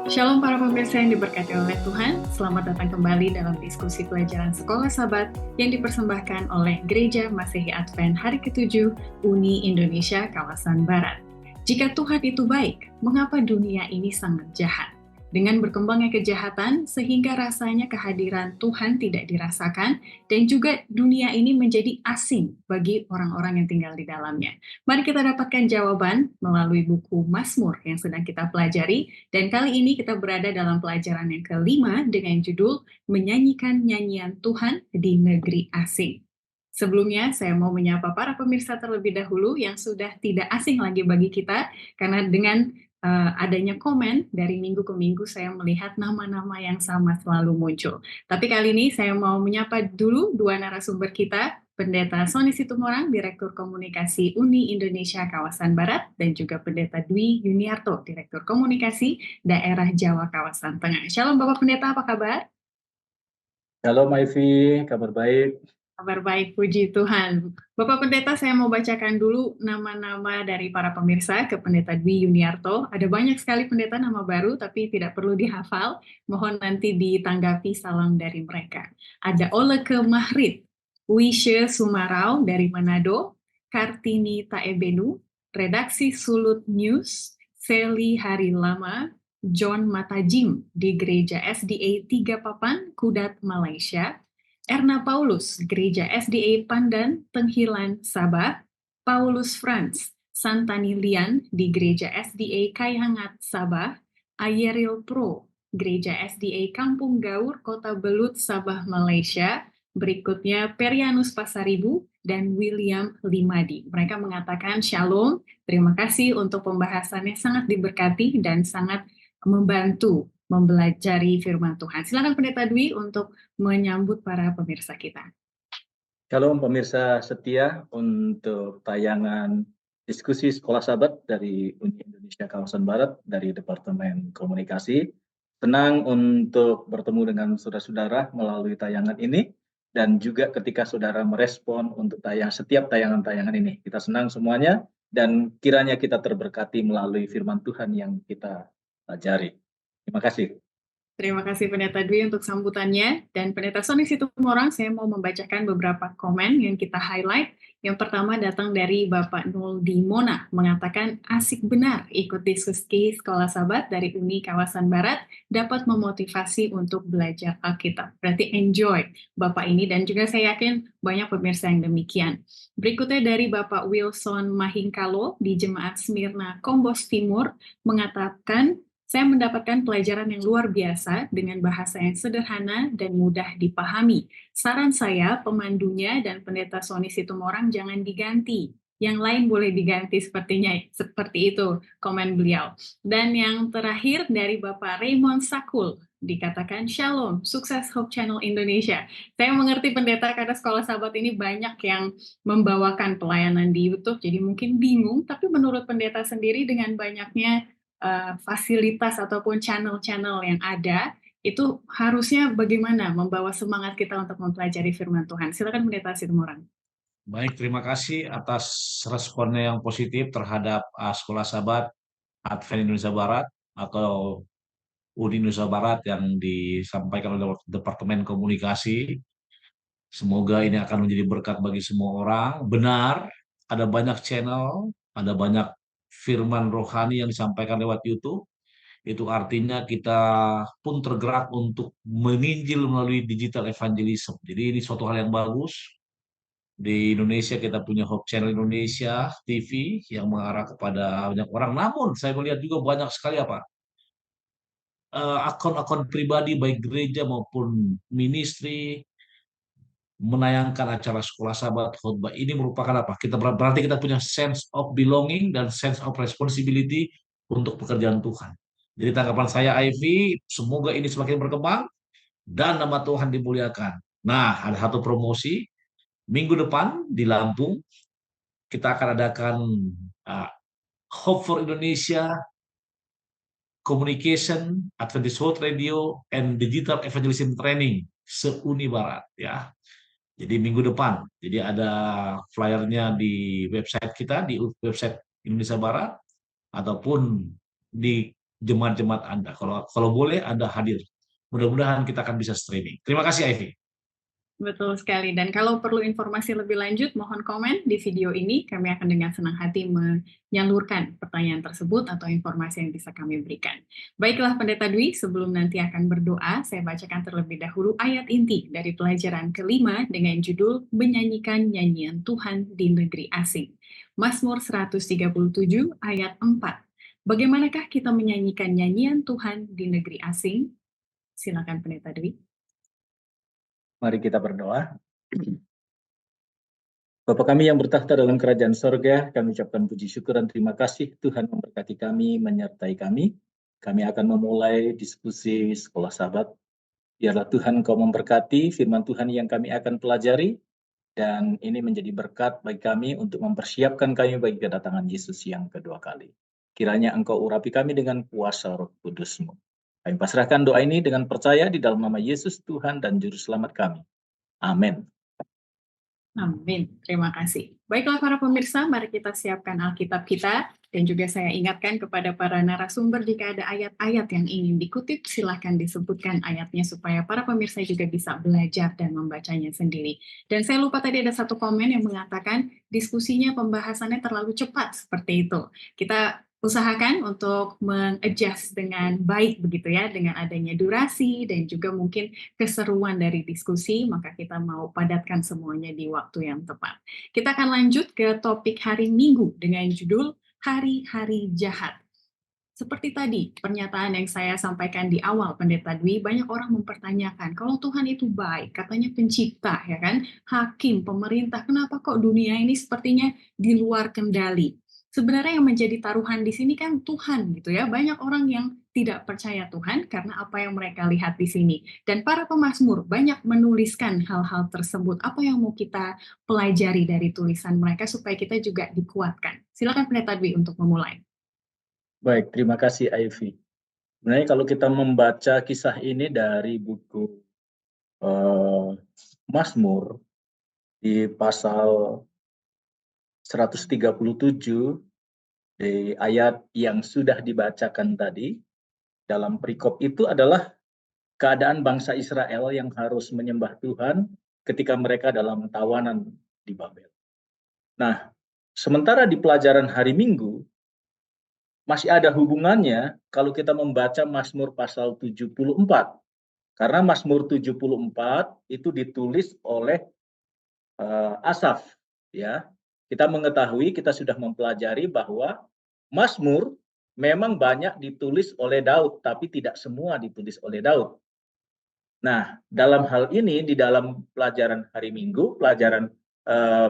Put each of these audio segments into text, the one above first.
Shalom para pemirsa yang diberkati oleh Tuhan, selamat datang kembali dalam diskusi pelajaran Sekolah Sabat yang dipersembahkan oleh Gereja Masehi Advent Hari ke-7 Uni Indonesia Kawasan Barat. Jika Tuhan itu baik, mengapa dunia ini sangat jahat? Dengan berkembangnya kejahatan, sehingga rasanya kehadiran Tuhan tidak dirasakan, dan juga dunia ini menjadi asing bagi orang-orang yang tinggal di dalamnya. Mari kita dapatkan jawaban melalui buku Mazmur yang sedang kita pelajari, dan kali ini kita berada dalam pelajaran yang kelima dengan judul Menyanyikan Nyanyian Tuhan di Negeri Asing. Sebelumnya, saya mau menyapa para pemirsa terlebih dahulu yang sudah tidak asing lagi bagi kita, karena dengan adanya komen dari minggu ke minggu, saya melihat nama-nama yang sama selalu muncul. Tapi kali ini saya mau menyapa dulu dua narasumber kita, Pendeta Sony Situmorang, Direktur Komunikasi Uni Indonesia Kawasan Barat, dan juga Pendeta Dwi Yuniarto, Direktur Komunikasi Daerah Jawa Kawasan Tengah. Shalom Bapak Pendeta, apa kabar? Halo Maivi, kabar baik. Kabar baik, puji Tuhan. Bapak Pendeta, saya mau bacakan dulu nama-nama dari para pemirsa ke Pendeta Dwi Yuniarto. Ada banyak sekali pendeta nama baru, tapi tidak perlu dihafal. Mohon nanti ditanggapi salam dari mereka. Ada Oleke Mahrid, Wishe Sumarau dari Manado, Kartini Taebenu, Redaksi Sulut News, Seli Hari Lama, John Matajim di Gereja SDA 3 Papan, Kudat, Malaysia, Erna Paulus, Gereja SDA Pandan, Tenghilan, Sabah, Paulus Franz, Santani Lian di Gereja SDA Kaihangat, Sabah, Ayeril Pro, Gereja SDA Kampung Gaur, Kota Belut, Sabah, Malaysia. Berikutnya Perianus Pasaribu dan William Limadi. Mereka mengatakan Shalom, terima kasih untuk pembahasannya, sangat diberkati dan sangat membantu mempelajari firman Tuhan. Silakan Pendeta Dwi untuk menyambut para pemirsa kita. Shalom pemirsa setia untuk tayangan diskusi Sekolah Sabat dari Uni Indonesia Kawasan Barat dari Departemen Komunikasi. Senang untuk bertemu dengan saudara-saudara melalui tayangan ini dan juga ketika saudara merespon untuk setiap tayangan-tayangan ini. Kita senang semuanya dan kiranya kita terberkati melalui firman Tuhan yang kita pelajari. Terima kasih. Terima kasih Pendeta Dwi untuk sambutannya. Dan Pendeta Sony Situmorang, saya mau membacakan beberapa komen yang kita highlight. Yang pertama datang dari Bapak Nul Dimona, mengatakan asik benar ikut diskusi Sekolah Sabat dari Uni Kawasan Barat, dapat memotivasi untuk belajar Alkitab. Berarti enjoy Bapak ini, dan juga saya yakin banyak pemirsa yang demikian. Berikutnya dari Bapak Wilson Mahingkalo di Jemaat Smyrna Kombos Timur, mengatakan saya mendapatkan pelajaran yang luar biasa dengan bahasa yang sederhana dan mudah dipahami. Saran saya, pemandunya dan Pendeta Sony Situmorang jangan diganti. Yang lain boleh diganti seperti itu, komen beliau. Dan yang terakhir dari Bapak Raymond Sakul, dikatakan Shalom, sukses Hope Channel Indonesia. Saya mengerti Pendeta karena Sekolah Sabat ini banyak yang membawakan pelayanan di YouTube, jadi mungkin bingung, tapi menurut Pendeta sendiri dengan banyaknya fasilitas ataupun channel-channel yang ada, itu harusnya bagaimana membawa semangat kita untuk mempelajari firman Tuhan. Silakan Pendeta Situmorang. Baik, terima kasih atas responnya yang positif terhadap Sekolah Sabat Advent Indonesia Barat atau Uni Indonesia Barat yang disampaikan oleh Departemen Komunikasi. Semoga ini akan menjadi berkat bagi semua orang. Benar, ada banyak channel, ada banyak firman rohani yang disampaikan lewat YouTube. Itu artinya kita pun tergerak untuk menginjil melalui digital evangelism. Jadi ini suatu hal yang bagus. Di Indonesia kita punya Hope Channel Indonesia TV yang mengarah kepada banyak orang. Namun saya melihat juga banyak sekali akun-akun pribadi baik gereja maupun ministry menayangkan acara Sekolah Sabat khotbah. Ini merupakan apa? Berarti kita punya sense of belonging dan sense of responsibility untuk pekerjaan Tuhan. Jadi tanggapan saya Ivy, semoga ini semakin berkembang dan nama Tuhan dimuliakan. Nah, ada satu promosi minggu depan di Lampung kita akan adakan Hope for Indonesia Communication Adventist World Radio and Digital Evangelism Training se-Uni Barat ya. Jadi minggu depan. Jadi ada flyernya di website kita, di website Indonesia Barat ataupun di jemaat-jemaat Anda. Kalau boleh Anda hadir. Mudah-mudahan kita akan bisa streaming. Terima kasih Ivy. Betul sekali. Dan kalau perlu informasi lebih lanjut, mohon komen di video ini. Kami akan dengan senang hati menyalurkan pertanyaan tersebut atau informasi yang bisa kami berikan. Baiklah Pendeta Dwi, sebelum nanti akan berdoa, saya bacakan terlebih dahulu ayat inti dari pelajaran kelima dengan judul Menyanyikan Nyanyian Tuhan di Negeri Asing. Mazmur 137 ayat 4. Bagaimanakah kita menyanyikan nyanyian Tuhan di negeri asing? Silakan Pendeta Dwi. Mari kita berdoa. Bapa kami yang bertahta dalam kerajaan sorga, kami ucapkan puji syukur dan terima kasih Tuhan memberkati kami, menyertai kami. Kami akan memulai diskusi sekolah sahabat. Biarlah Tuhan Kau memberkati firman Tuhan yang kami akan pelajari, dan ini menjadi berkat bagi kami untuk mempersiapkan kami bagi kedatangan Yesus yang kedua kali. Kiranya Engkau urapi kami dengan kuasa Roh Kudus-Mu. Kami pasrahkan doa ini dengan percaya di dalam nama Yesus Tuhan dan Juru Selamat kami. Amin. Amin. Terima kasih. Baiklah para pemirsa, mari kita siapkan Alkitab kita. Dan juga saya ingatkan kepada para narasumber jika ada ayat-ayat yang ingin dikutip, silahkan disebutkan ayatnya supaya para pemirsa juga bisa belajar dan membacanya sendiri. Dan saya lupa tadi ada satu komen yang mengatakan diskusinya pembahasannya terlalu cepat seperti itu. Kita usahakan untuk mengadjust dengan baik begitu ya, dengan adanya durasi dan juga mungkin keseruan dari diskusi, maka kita mau padatkan semuanya di waktu yang tepat. Kita akan lanjut ke topik hari Minggu dengan judul Hari-Hari Jahat. Seperti tadi, pernyataan yang saya sampaikan di awal, Pendeta Dwi, banyak orang mempertanyakan, kalau Tuhan itu baik, katanya pencipta, ya kan, hakim, pemerintah, kenapa kok dunia ini sepertinya di luar kendali? Sebenarnya yang menjadi taruhan di sini kan Tuhan gitu ya. Banyak orang yang tidak percaya Tuhan karena apa yang mereka lihat di sini. Dan para pemazmur banyak menuliskan hal-hal tersebut. Apa yang mau kita pelajari dari tulisan mereka supaya kita juga dikuatkan. Silakan Pendeta Dwi untuk memulai. Baik, terima kasih Ivy. Sebenarnya kalau kita membaca kisah ini dari buku Mazmur di pasal 137 di ayat yang sudah dibacakan tadi, dalam perikop itu adalah keadaan bangsa Israel yang harus menyembah Tuhan ketika mereka dalam tawanan di Babel. Nah, sementara di pelajaran hari Minggu, masih ada hubungannya kalau kita membaca Mazmur pasal 74. Karena Mazmur 74 itu ditulis oleh Asaf. Ya, kita mengetahui, kita sudah mempelajari bahwa Mazmur memang banyak ditulis oleh Daud, tapi tidak semua ditulis oleh Daud. Nah, dalam hal ini di dalam pelajaran hari Minggu, pelajaran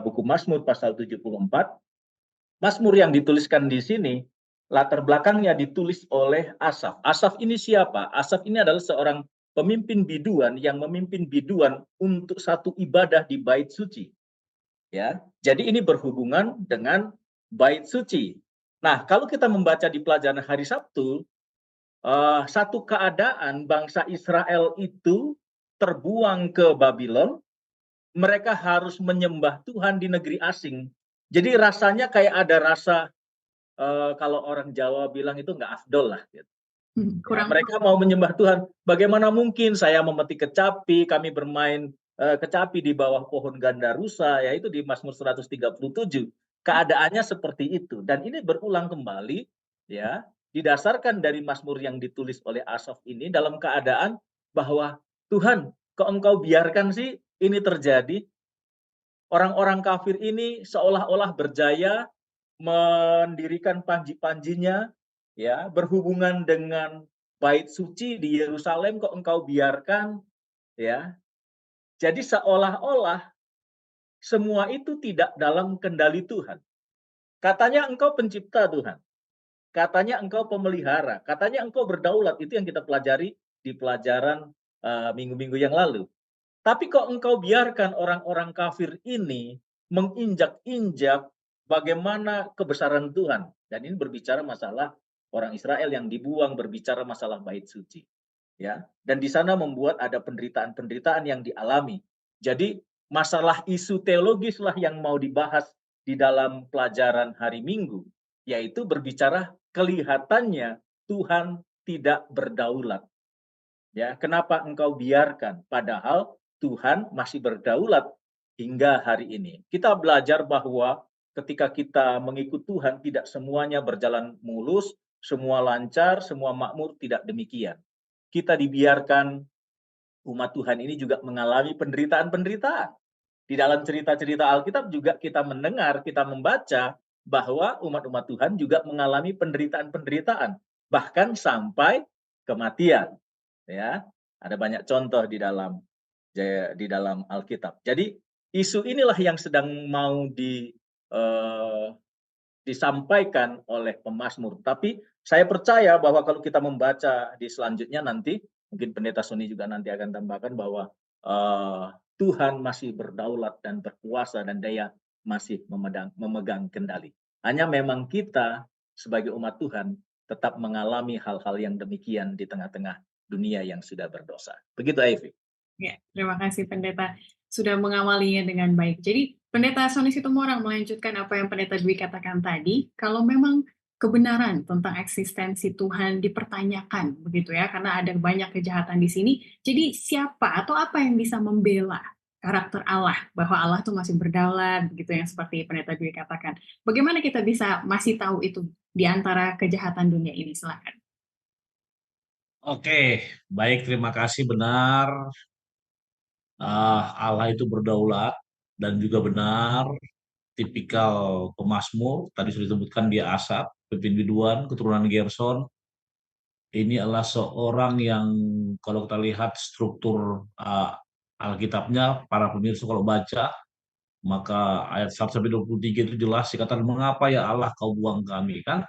buku Mazmur pasal 74, Mazmur yang dituliskan di sini latar belakangnya ditulis oleh Asaf. Asaf ini siapa? Asaf ini adalah seorang pemimpin biduan yang memimpin biduan untuk satu ibadah di bait suci. Ya, jadi ini berhubungan dengan bait suci. Nah, kalau kita membaca di pelajaran hari Sabtu, satu keadaan bangsa Israel itu terbuang ke Babylon, mereka harus menyembah Tuhan di negeri asing. Jadi rasanya kayak ada rasa, kalau orang Jawa bilang itu nggak afdol lah. Gitu. Ya, mereka mau menyembah Tuhan. Bagaimana mungkin saya memetik kecapi, kami bermain kecapi di bawah pohon gandarusa, yaitu di Mazmur 137. Keadaannya seperti itu. Dan ini berulang kembali, ya, didasarkan dari Mazmur yang ditulis oleh Asaf ini dalam keadaan bahwa Tuhan, kok Engkau biarkan sih ini terjadi? Orang-orang kafir ini seolah-olah berjaya mendirikan panji-panjinya, ya, berhubungan dengan bait suci di Yerusalem, kok Engkau biarkan, ya. Jadi seolah-olah semua itu tidak dalam kendali Tuhan. Katanya Engkau pencipta Tuhan. Katanya Engkau pemelihara. Katanya Engkau berdaulat. Itu yang kita pelajari di pelajaran minggu-minggu yang lalu. Tapi kok Engkau biarkan orang-orang kafir ini menginjak-injak bagaimana kebesaran Tuhan. Dan ini berbicara masalah orang Israel yang dibuang, berbicara masalah bait suci. Ya, dan di sana membuat ada penderitaan-penderitaan yang dialami. Jadi masalah isu teologislah yang mau dibahas di dalam pelajaran hari Minggu, yaitu berbicara kelihatannya Tuhan tidak berdaulat. Ya, kenapa engkau biarkan? Padahal Tuhan masih berdaulat hingga hari ini. Kita belajar bahwa ketika kita mengikut Tuhan, tidak semuanya berjalan mulus, semua lancar, semua makmur, tidak demikian. Kita dibiarkan, umat Tuhan ini juga mengalami penderitaan-penderitaan. Di dalam cerita-cerita Alkitab juga kita mendengar, kita membaca bahwa umat-umat Tuhan juga mengalami penderitaan-penderitaan, bahkan sampai kematian. Ya, ada banyak contoh di dalam Alkitab. Jadi isu inilah yang sedang mau disampaikan oleh pemazmur. Tapi saya percaya bahwa kalau kita membaca di selanjutnya nanti, mungkin Pendeta Sony juga nanti akan tambahkan bahwa Tuhan masih berdaulat dan berkuasa dan Dia masih memegang kendali. Hanya memang kita sebagai umat Tuhan tetap mengalami hal-hal yang demikian di tengah-tengah dunia yang sudah berdosa. Begitu, Ivy. Ya, terima kasih Pendeta sudah mengawalinya dengan baik. Jadi Pendeta Sony Situmorang melanjutkan apa yang Pendeta Dwi katakan tadi, kalau memang kebenaran tentang eksistensi Tuhan dipertanyakan, begitu ya, karena ada banyak kejahatan di sini. Jadi siapa atau apa yang bisa membela karakter Allah, bahwa Allah itu masih berdaulat, begitu yang seperti Pendeta Dwi katakan. Bagaimana kita bisa masih tahu itu di antara kejahatan dunia ini? Silakan. Oke, baik, terima kasih. Benar, Allah itu berdaulat dan juga benar tipikal pemazmur. Tadi sudah disebutkan dia Asaf, pemimpin biduan, keturunan Gerson. Ini adalah seorang yang kalau kita lihat struktur Alkitabnya, para pemirsa kalau baca, maka ayat 1-23 itu jelas dikatakan, mengapa ya Allah kau buang kami, kan?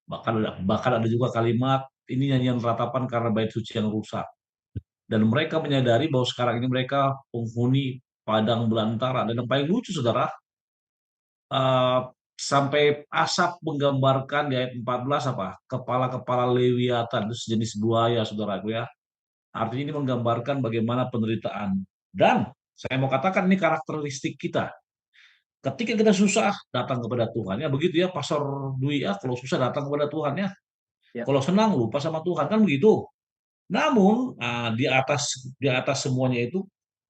Bahkan ada juga kalimat, ini nyanyian ratapan karena bait suci yang rusak. Dan mereka menyadari bahwa sekarang ini mereka penghuni padang belantara. Dan yang paling lucu, saudara, sampai Asap menggambarkan di ayat 14 apa? Kepala-kepala lewiatan, itu sejenis buaya, saudaraku ya. Artinya ini menggambarkan bagaimana penderitaan. Dan saya mau katakan ini karakteristik kita. Ketika kita susah, datang kepada Tuhan. Ya begitu ya, Pastor Dwi ya, kalau susah datang kepada Tuhan ya. Ya. Kalau senang lupa sama Tuhan, kan begitu. Namun di atas semuanya itu,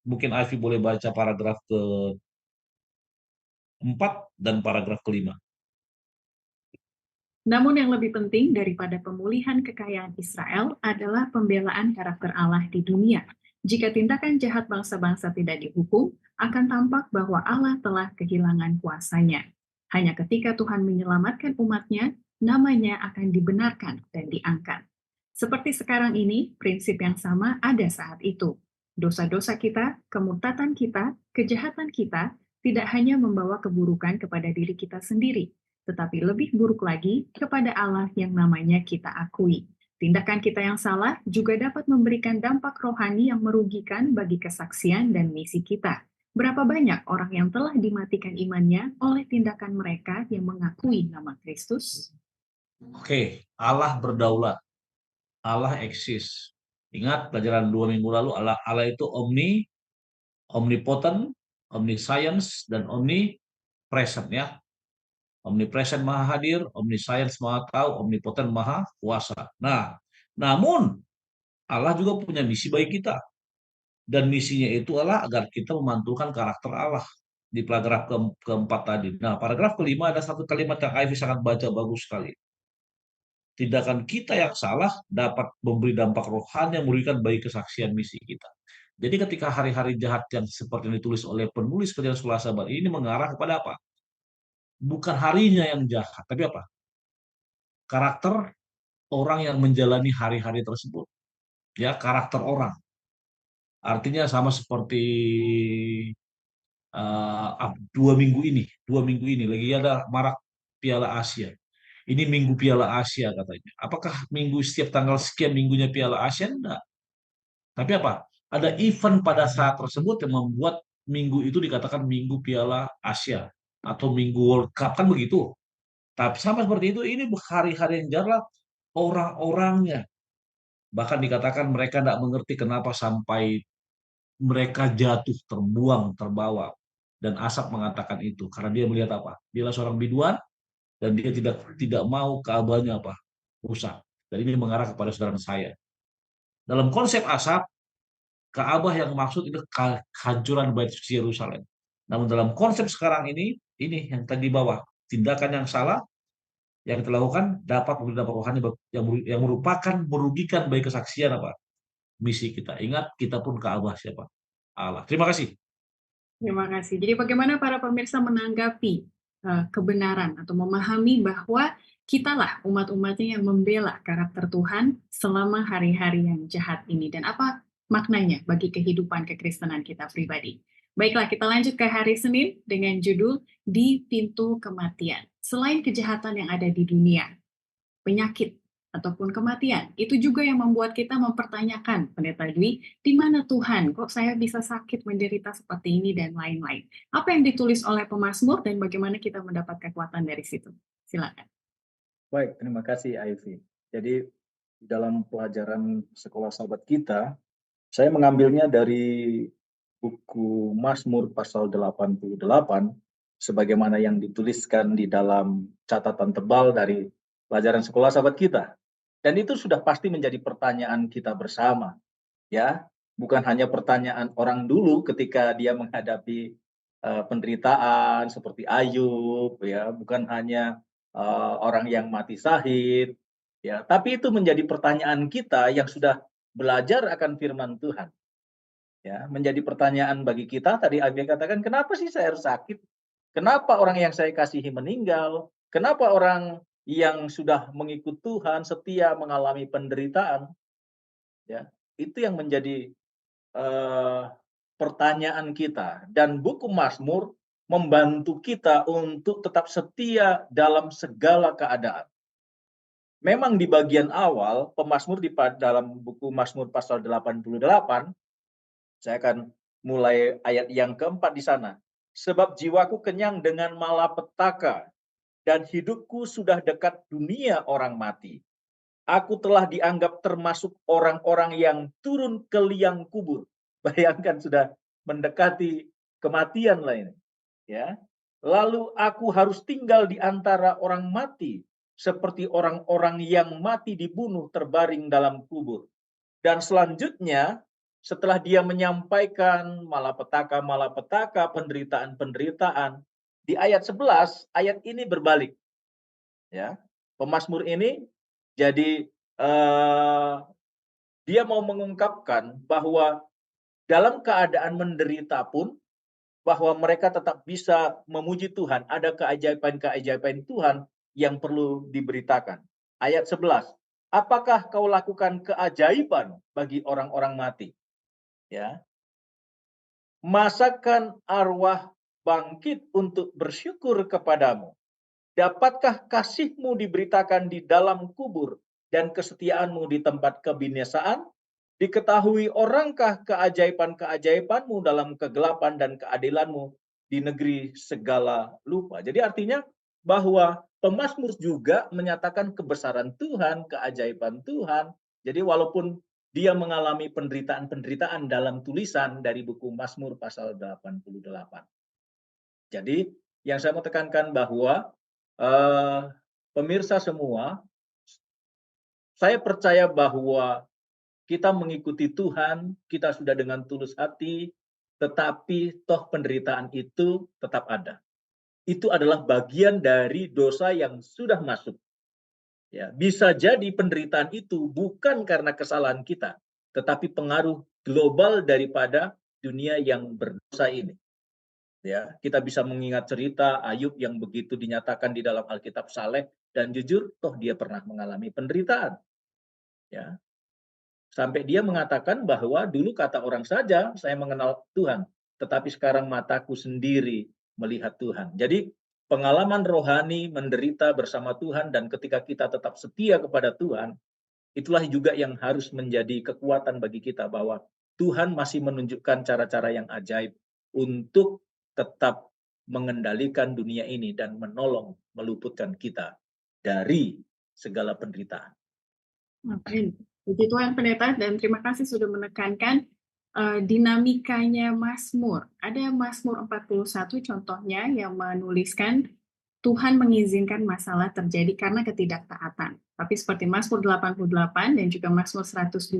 mungkin Ivy boleh baca paragraf ke-4 dan paragraf ke-5. Namun yang lebih penting daripada pemulihan kekayaan Israel adalah pembelaan karakter Allah di dunia. Jika tindakan jahat bangsa-bangsa tidak dihukum, akan tampak bahwa Allah telah kehilangan kuasanya. Hanya ketika Tuhan menyelamatkan umatnya, namanya akan dibenarkan dan diangkat. Seperti sekarang ini, prinsip yang sama ada saat itu. Dosa-dosa kita, kemurtatan kita, kejahatan kita tidak hanya membawa keburukan kepada diri kita sendiri, tetapi lebih buruk lagi kepada Allah yang namanya kita akui. Tindakan kita yang salah juga dapat memberikan dampak rohani yang merugikan bagi kesaksian dan misi kita. Berapa banyak orang yang telah dimatikan imannya oleh tindakan mereka yang mengakui nama Kristus? Oke, Allah berdaulat. Allah eksis. Ingat pelajaran 2 minggu lalu, Allah itu omnipotent, omniscience, dan omnipresent ya. Omnipresent maha hadir, omniscience maha tahu, omnipotent maha kuasa. Nah, namun Allah juga punya misi bagi kita. Dan misinya itu adalah agar kita memantulkan karakter Allah di paragraf keempat tadi. Nah, paragraf kelima ada satu kalimat yang Ivy sangat baca bagus sekali. Tindakan kita yang salah dapat memberi dampak rohani yang merugikan bagi kesaksian misi kita. Jadi ketika hari-hari jahat yang seperti yang ditulis oleh penulis Perjanjian Sekolah Sabat ini mengarah kepada apa? Bukan harinya yang jahat, tapi apa? Karakter orang yang menjalani hari-hari tersebut. Ya, karakter orang. Artinya sama seperti 2 minggu ini lagi ada marak Piala Asia. Ini minggu Piala Asia katanya. Apakah minggu setiap tanggal sekian minggunya Piala Asia? Enggak. Tapi apa? Ada event pada saat tersebut yang membuat minggu itu dikatakan minggu Piala Asia atau minggu World Cup, kan begitu. Tapi sama seperti itu, ini hari-hari yang jarang orang-orangnya. Bahkan dikatakan mereka tidak mengerti kenapa sampai mereka jatuh, terbuang, terbawa. Dan Asap mengatakan itu karena dia melihat apa? Dia seorang biduan dan dia tidak mau keabahnya apa? Rusak. Dan ini mengarah kepada saudara saya. Dalam konsep asap, Ka'bah yang maksud itu kehancuran Bait Suci Yerusalem. Namun dalam konsep sekarang ini yang tadi di bawah, tindakan yang salah yang dilakukan dapat memberi dampak rohani yang merupakan merugikan bagi kesaksian misi kita. Ingat, kita pun Ka'bah siapa? Allah. Terima kasih. Terima kasih. Jadi bagaimana para pemirsa menanggapi kebenaran atau memahami bahwa kitalah umat-umatnya yang membela karakter Tuhan selama hari-hari yang jahat ini, dan apa maknanya bagi kehidupan kekristenan kita pribadi. Baiklah, kita lanjut ke hari Senin dengan judul Di Pintu Kematian. Selain kejahatan yang ada di dunia, penyakit ataupun kematian, itu juga yang membuat kita mempertanyakan, Pendeta Dwi, di mana Tuhan? Kok saya bisa sakit, menderita seperti ini, dan lain-lain. Apa yang ditulis oleh pemazmur dan bagaimana kita mendapat kekuatan dari situ? Silakan. Baik, terima kasih Ivy. Jadi dalam pelajaran sekolah sahabat kita, saya mengambilnya dari buku Mazmur pasal 88, sebagaimana yang dituliskan di dalam catatan tebal dari pelajaran sekolah sahabat kita. Dan itu sudah pasti menjadi pertanyaan kita bersama, ya. Bukan hanya pertanyaan orang dulu ketika dia menghadapi penderitaan seperti Ayub, ya. Bukan hanya orang yang mati syahid, ya. Tapi itu menjadi pertanyaan kita yang sudah belajar akan firman Tuhan. Ya, menjadi pertanyaan bagi kita. Tadi Abi katakan, kenapa sih saya harus sakit? Kenapa orang yang saya kasihi meninggal? Kenapa orang yang sudah mengikut Tuhan setia mengalami penderitaan? Ya, itu yang menjadi pertanyaan kita. Dan buku Mazmur membantu kita untuk tetap setia dalam segala keadaan. Memang di bagian awal, pemazmur dalam buku Mazmur pasal 88, saya akan mulai ayat yang keempat di sana. Sebab jiwaku kenyang dengan malapetaka, dan hidupku sudah dekat dunia orang mati. Aku telah dianggap termasuk orang-orang yang turun ke liang kubur. Bayangkan sudah mendekati kematian lain. Ya. Lalu aku harus tinggal di antara orang mati, seperti orang-orang yang mati dibunuh terbaring dalam kubur. Dan selanjutnya, setelah dia menyampaikan malapetaka, penderitaan, di ayat 11, ayat ini berbalik. Ya, pemazmur ini jadi dia mau mengungkapkan bahwa dalam keadaan menderita pun, bahwa mereka tetap bisa memuji Tuhan. Ada keajaiban-keajaiban Tuhan yang perlu diberitakan. Ayat 11. Apakah kau lakukan keajaiban bagi orang-orang mati? Ya. Masakan arwah bangkit untuk bersyukur kepadamu? Dapatkah kasih-Mu diberitakan di dalam kubur dan kesetiaan-Mu di tempat kebinasaan? Diketahui orangkah keajaiban-keajaiban-Mu dalam kegelapan dan keadilan-Mu di negeri segala lupa? Jadi artinya bahwa pemazmur juga menyatakan kebesaran Tuhan, keajaiban Tuhan. Jadi walaupun dia mengalami penderitaan-penderitaan dalam tulisan dari buku Mazmur pasal 88. Jadi yang saya mau tekankan bahwa pemirsa semua, saya percaya bahwa kita mengikuti Tuhan, kita sudah dengan tulus hati, tetapi toh penderitaan itu tetap ada. Itu adalah bagian dari dosa yang sudah masuk. Ya, bisa jadi penderitaan itu bukan karena kesalahan kita, tetapi pengaruh global daripada dunia yang berdosa ini. Ya, kita bisa mengingat cerita Ayub yang begitu dinyatakan di dalam Alkitab saleh dan jujur, toh dia pernah mengalami penderitaan. Ya, sampai dia mengatakan bahwa dulu kata orang saja saya mengenal Tuhan, tetapi sekarang mataku sendiri melihat Tuhan. Jadi pengalaman rohani menderita bersama Tuhan, dan ketika kita tetap setia kepada Tuhan, itulah juga yang harus menjadi kekuatan bagi kita bahwa Tuhan masih menunjukkan cara-cara yang ajaib untuk tetap mengendalikan dunia ini dan menolong meluputkan kita dari segala penderitaan. Amin. Puji Tuhan Pendeta, dan terima kasih sudah menekankan dinamikanya Mazmur. Ada Mazmur 41 contohnya yang menuliskan Tuhan mengizinkan masalah terjadi karena ketidaktaatan. Tapi seperti Mazmur 88 dan juga Mazmur 102,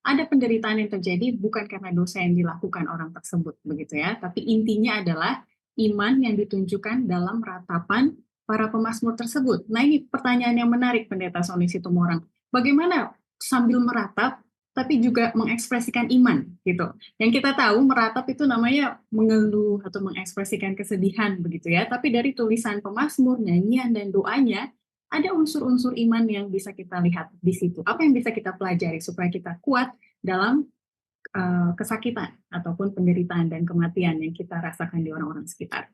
ada penderitaan yang terjadi bukan karena dosa yang dilakukan orang tersebut, begitu ya. Tapi intinya adalah iman yang ditunjukkan dalam ratapan para pemazmur tersebut. Nah, ini pertanyaan yang menarik, Pendeta Sony Situmorang. Bagaimana sambil meratap tapi juga mengekspresikan iman gitu. Yang kita tahu meratap itu namanya mengeluh atau mengekspresikan kesedihan begitu ya. Tapi dari tulisan pemazmur, nyanyian dan doanya ada unsur-unsur iman yang bisa kita lihat di situ. Apa yang bisa kita pelajari supaya kita kuat dalam kesakitan ataupun penderitaan dan kematian yang kita rasakan di orang-orang sekitar.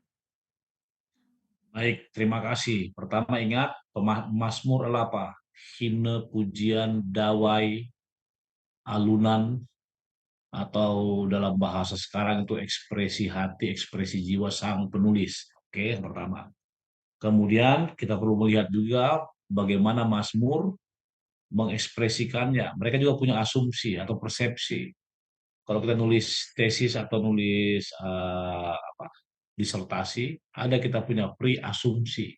Baik, terima kasih. Pertama ingat, Mazmur adalah apa? Himne, pujian, dawai, alunan, atau dalam bahasa sekarang itu ekspresi hati, ekspresi jiwa sang penulis. Oke, yang pertama. Kemudian kita perlu melihat juga bagaimana Mazmur mengekspresikannya. Mereka juga punya asumsi atau persepsi. Kalau kita nulis tesis atau nulis disertasi, ada kita punya pre-asumsi.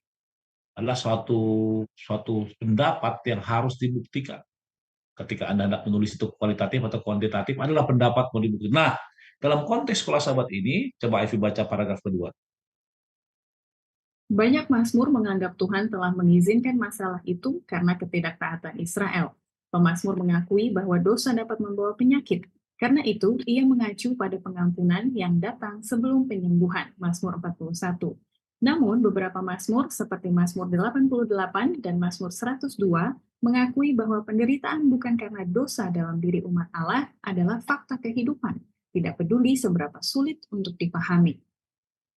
Adalah suatu pendapat yang harus dibuktikan. Ketika Anda hendak menulis itu kualitatif atau kuantitatif, adalah pendapat mau dibuktikan. Nah, dalam konteks sekolah sahabat ini, coba Ivy baca paragraf kedua. Banyak mazmur menganggap Tuhan telah mengizinkan masalah itu karena ketidaktaatan Israel. Pemazmur mengakui bahwa dosa dapat membawa penyakit. Karena itu, ia mengacu pada pengampunan yang datang sebelum penyembuhan, Mazmur 41. Namun, beberapa mazmur seperti Mazmur 88 dan Mazmur 102 mengakui bahwa penderitaan bukan karena dosa dalam diri umat Allah adalah fakta kehidupan, tidak peduli seberapa sulit untuk dipahami.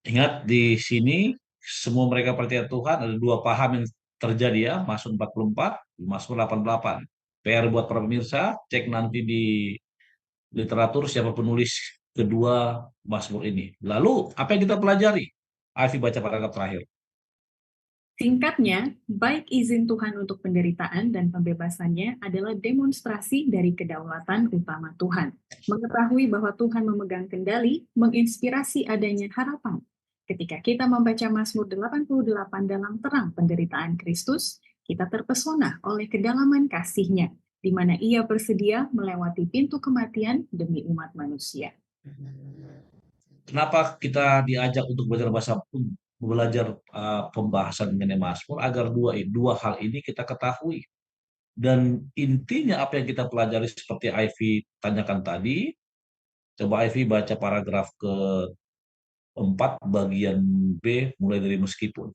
Ingat di sini semua mereka percaya Tuhan, ada dua paham yang terjadi ya, Mazmur 44, Mazmur 88. PR buat para pemirsa, cek nanti di literatur siapa penulis kedua Mazmur ini. Lalu apa yang kita pelajari? Ivy baca paragraf terakhir. Singkatnya, baik izin Tuhan untuk penderitaan dan pembebasannya adalah demonstrasi dari kedaulatan utama Tuhan. Mengetahui bahwa Tuhan memegang kendali, menginspirasi adanya harapan. Ketika kita membaca Mazmur 88 dalam terang penderitaan Kristus, kita terpesona oleh kedalaman kasih-Nya, di mana Ia bersedia melewati pintu kematian demi umat manusia. Kenapa kita diajak untuk belajar pembahasan mengenai Mazmur agar dua hal ini kita ketahui. Dan intinya apa yang kita pelajari seperti Ivy tanyakan tadi, coba Ivy baca paragraf ke-4 bagian B mulai dari meskipun.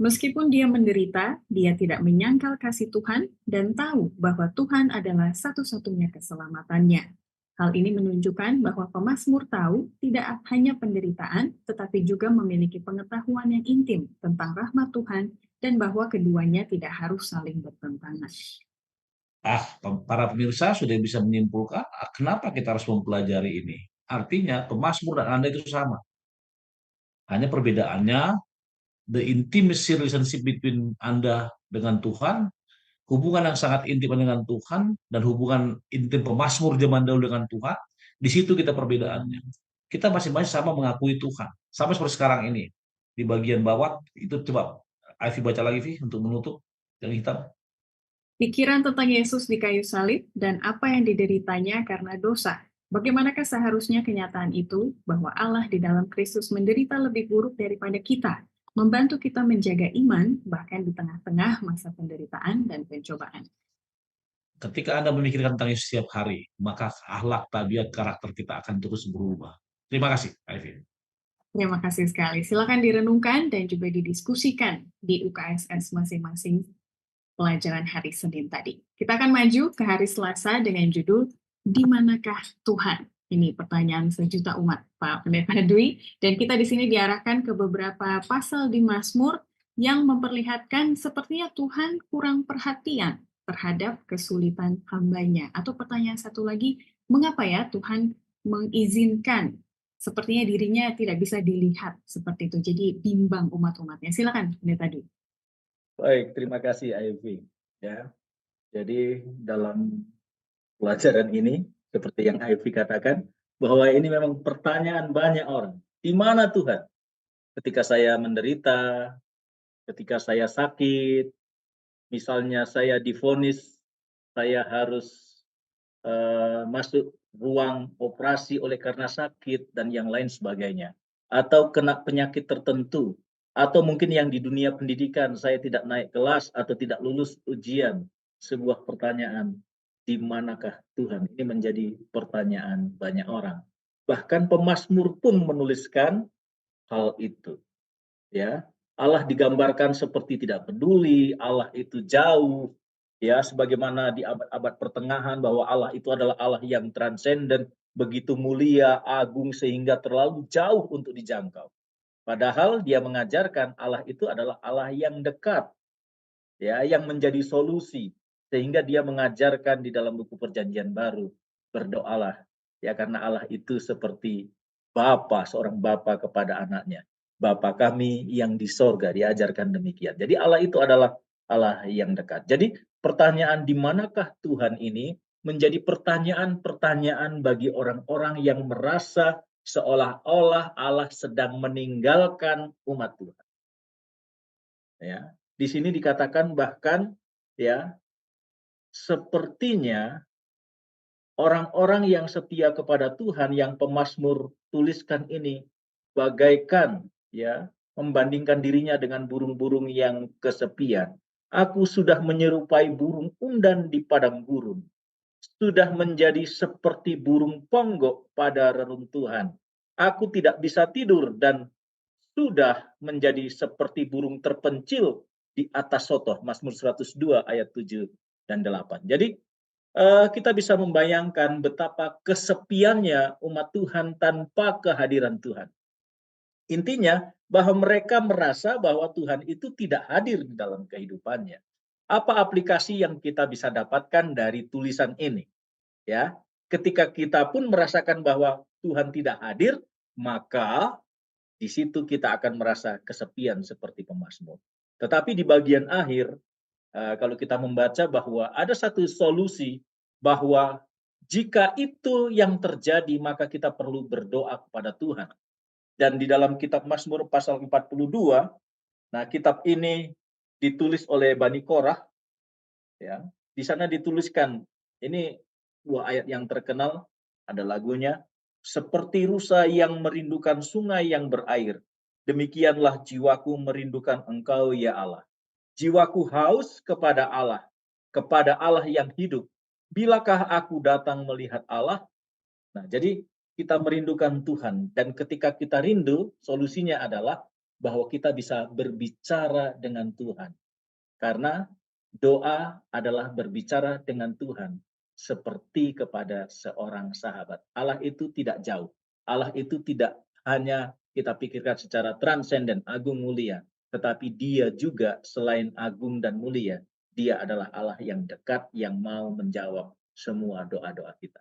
Meskipun dia menderita, dia tidak menyangkal kasih Tuhan dan tahu bahwa Tuhan adalah satu-satunya keselamatannya. Hal ini menunjukkan bahwa pemazmur tahu tidak hanya penderitaan, tetapi juga memiliki pengetahuan yang intim tentang rahmat Tuhan dan bahwa keduanya tidak harus saling bertentangan. Para pemirsa sudah bisa menyimpulkan kenapa kita harus mempelajari ini. Artinya pemazmur dan Anda itu sama. Hanya perbedaannya the intimacy relationship between Anda dengan Tuhan, hubungan yang sangat intim dengan Tuhan, dan hubungan intim pemazmur zaman dahulu dengan Tuhan, di situ kita perbedaannya. Kita masing-masing sama mengakui Tuhan. Sampai seperti sekarang ini. Di bagian bawah, itu coba Ivy baca lagi, Vi, untuk menutup yang hitam. Pikiran tentang Yesus di kayu salib dan apa yang dideritanya karena dosa. Bagaimanakah seharusnya kenyataan itu bahwa Allah di dalam Kristus menderita lebih buruk daripada kita, membantu kita menjaga iman bahkan di tengah-tengah masa penderitaan dan pencobaan. Ketika Anda memikirkan tentang Yesus setiap hari, maka akhlak, tabiat, karakter kita akan terus berubah. Terima kasih, Ivy. Terima kasih sekali. Silakan direnungkan dan juga didiskusikan di UKSS masing-masing pelajaran hari Senin tadi. Kita akan maju ke hari Selasa dengan judul Di Manakah Tuhan? Ini pertanyaan sejuta umat, Pak Pendeta Dwi. Dan kita di sini diarahkan ke beberapa pasal di Mazmur yang memperlihatkan sepertinya Tuhan kurang perhatian terhadap kesulitan hambanya. Atau pertanyaan satu lagi, mengapa ya Tuhan mengizinkan sepertinya dirinya tidak bisa dilihat seperti itu. Jadi bimbang umat-umatnya. Silakan Pendeta Dwi. Baik, terima kasih Ivy. Ya, jadi dalam pelajaran ini, seperti yang Ivy katakan, bahwa ini memang pertanyaan banyak orang. Di mana Tuhan? ketika saya menderita, ketika saya sakit, misalnya saya divonis saya harus masuk ruang operasi oleh karena sakit dan yang lain sebagainya, atau kena penyakit tertentu, atau mungkin yang di dunia pendidikan saya tidak naik kelas atau tidak lulus ujian, sebuah pertanyaan, di manakah Tuhan? Ini menjadi pertanyaan banyak orang. Bahkan pemazmur pun menuliskan hal itu, ya. Allah digambarkan seperti tidak peduli, Allah itu jauh, ya, sebagaimana di abad-abad pertengahan bahwa Allah itu adalah Allah yang transenden, begitu mulia, agung sehingga terlalu jauh untuk dijangkau. Padahal dia mengajarkan Allah itu adalah Allah yang dekat, ya, yang menjadi solusi. Sehingga dia mengajarkan di dalam buku Perjanjian Baru, berdoalah, ya, karena Allah itu seperti Bapa, seorang Bapa kepada anaknya. Bapa kami yang di sorga, diajarkan demikian. Jadi Allah itu adalah Allah yang dekat. Jadi pertanyaan di manakah Tuhan ini menjadi pertanyaan-pertanyaan bagi orang-orang yang merasa seolah-olah Allah sedang meninggalkan umat Tuhan. Ya, di sini dikatakan bahkan, ya, sepertinya orang-orang yang setia kepada Tuhan yang pemazmur tuliskan ini bagaikan, ya, membandingkan dirinya dengan burung-burung yang kesepian. Aku sudah menyerupai burung undan di padang gurun, sudah menjadi seperti burung ponggok pada reruntuhan. Aku tidak bisa tidur dan sudah menjadi seperti burung terpencil di atas sotoh. Mazmur 102 ayat 7 dan 8. Jadi kita bisa membayangkan betapa kesepiannya umat Tuhan tanpa kehadiran Tuhan. Intinya bahwa mereka merasa bahwa Tuhan itu tidak hadir di dalam kehidupannya. Apa aplikasi yang kita bisa dapatkan dari tulisan ini? Ya, ketika kita pun merasakan bahwa Tuhan tidak hadir, maka di situ kita akan merasa kesepian seperti pemazmur. Tetapi di bagian akhir, kalau kita membaca bahwa ada satu solusi bahwa jika itu yang terjadi maka kita perlu berdoa kepada Tuhan. Dan di dalam kitab Mazmur pasal 42, nah kitab ini ditulis oleh Bani Korah, ya. Di sana dituliskan, ini dua ayat yang terkenal, ada lagunya, seperti rusa yang merindukan sungai yang berair, demikianlah jiwaku merindukan Engkau ya Allah. Jiwaku haus kepada Allah yang hidup. Bilakah aku datang melihat Allah? Nah, jadi kita merindukan Tuhan, dan ketika kita rindu, solusinya adalah bahwa kita bisa berbicara dengan Tuhan. Karena doa adalah berbicara dengan Tuhan seperti kepada seorang sahabat. Allah itu tidak jauh. Allah itu tidak hanya kita pikirkan secara transenden, agung mulia, tetapi dia juga selain agung dan mulia, dia adalah Allah yang dekat yang mau menjawab semua doa-doa kita.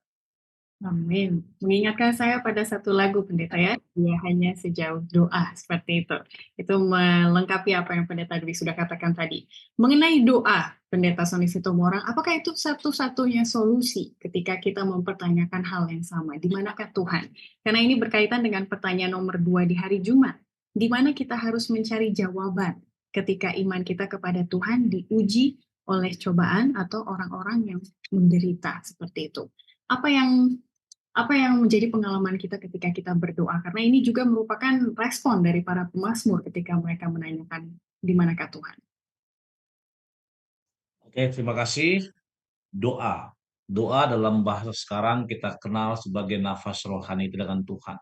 Amin. Mengingatkan saya pada satu lagu Pendeta ya, dia hanya sejauh doa, seperti itu. Itu melengkapi apa yang Pendeta Dwi sudah katakan tadi. Mengenai doa, Pendeta Sony Situmorang, apakah itu satu-satunya solusi ketika kita mempertanyakan hal yang sama? Di manakah Tuhan? Karena ini berkaitan dengan pertanyaan nomor 2 di hari Jumat. Di mana kita harus mencari jawaban ketika iman kita kepada Tuhan diuji oleh cobaan atau orang-orang yang menderita seperti itu. Apa yang menjadi pengalaman kita ketika kita berdoa? Karena ini juga merupakan respon dari para pemazmur ketika mereka menanyakan di manakah Tuhan. Oke, terima kasih. Doa. Doa dalam bahasa sekarang kita kenal sebagai nafas rohani dengan Tuhan.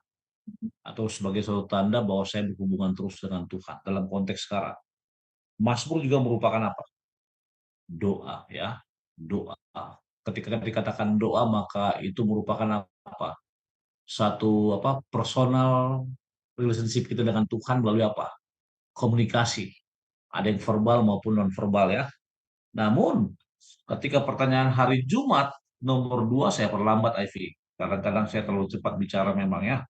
Atau sebagai suatu tanda bahwa saya berhubungan terus dengan Tuhan. Dalam konteks sekarang. Mazmur juga merupakan apa? Doa, ya. Doa. Ketika dikatakan doa, maka itu merupakan apa? Satu personal relationship kita dengan Tuhan melalui apa? Komunikasi. Ada yang verbal maupun non verbal, ya. Namun ketika pertanyaan hari Jumat nomor 2, saya perlambat Ivy. Kadang-kadang saya terlalu cepat bicara memang, ya.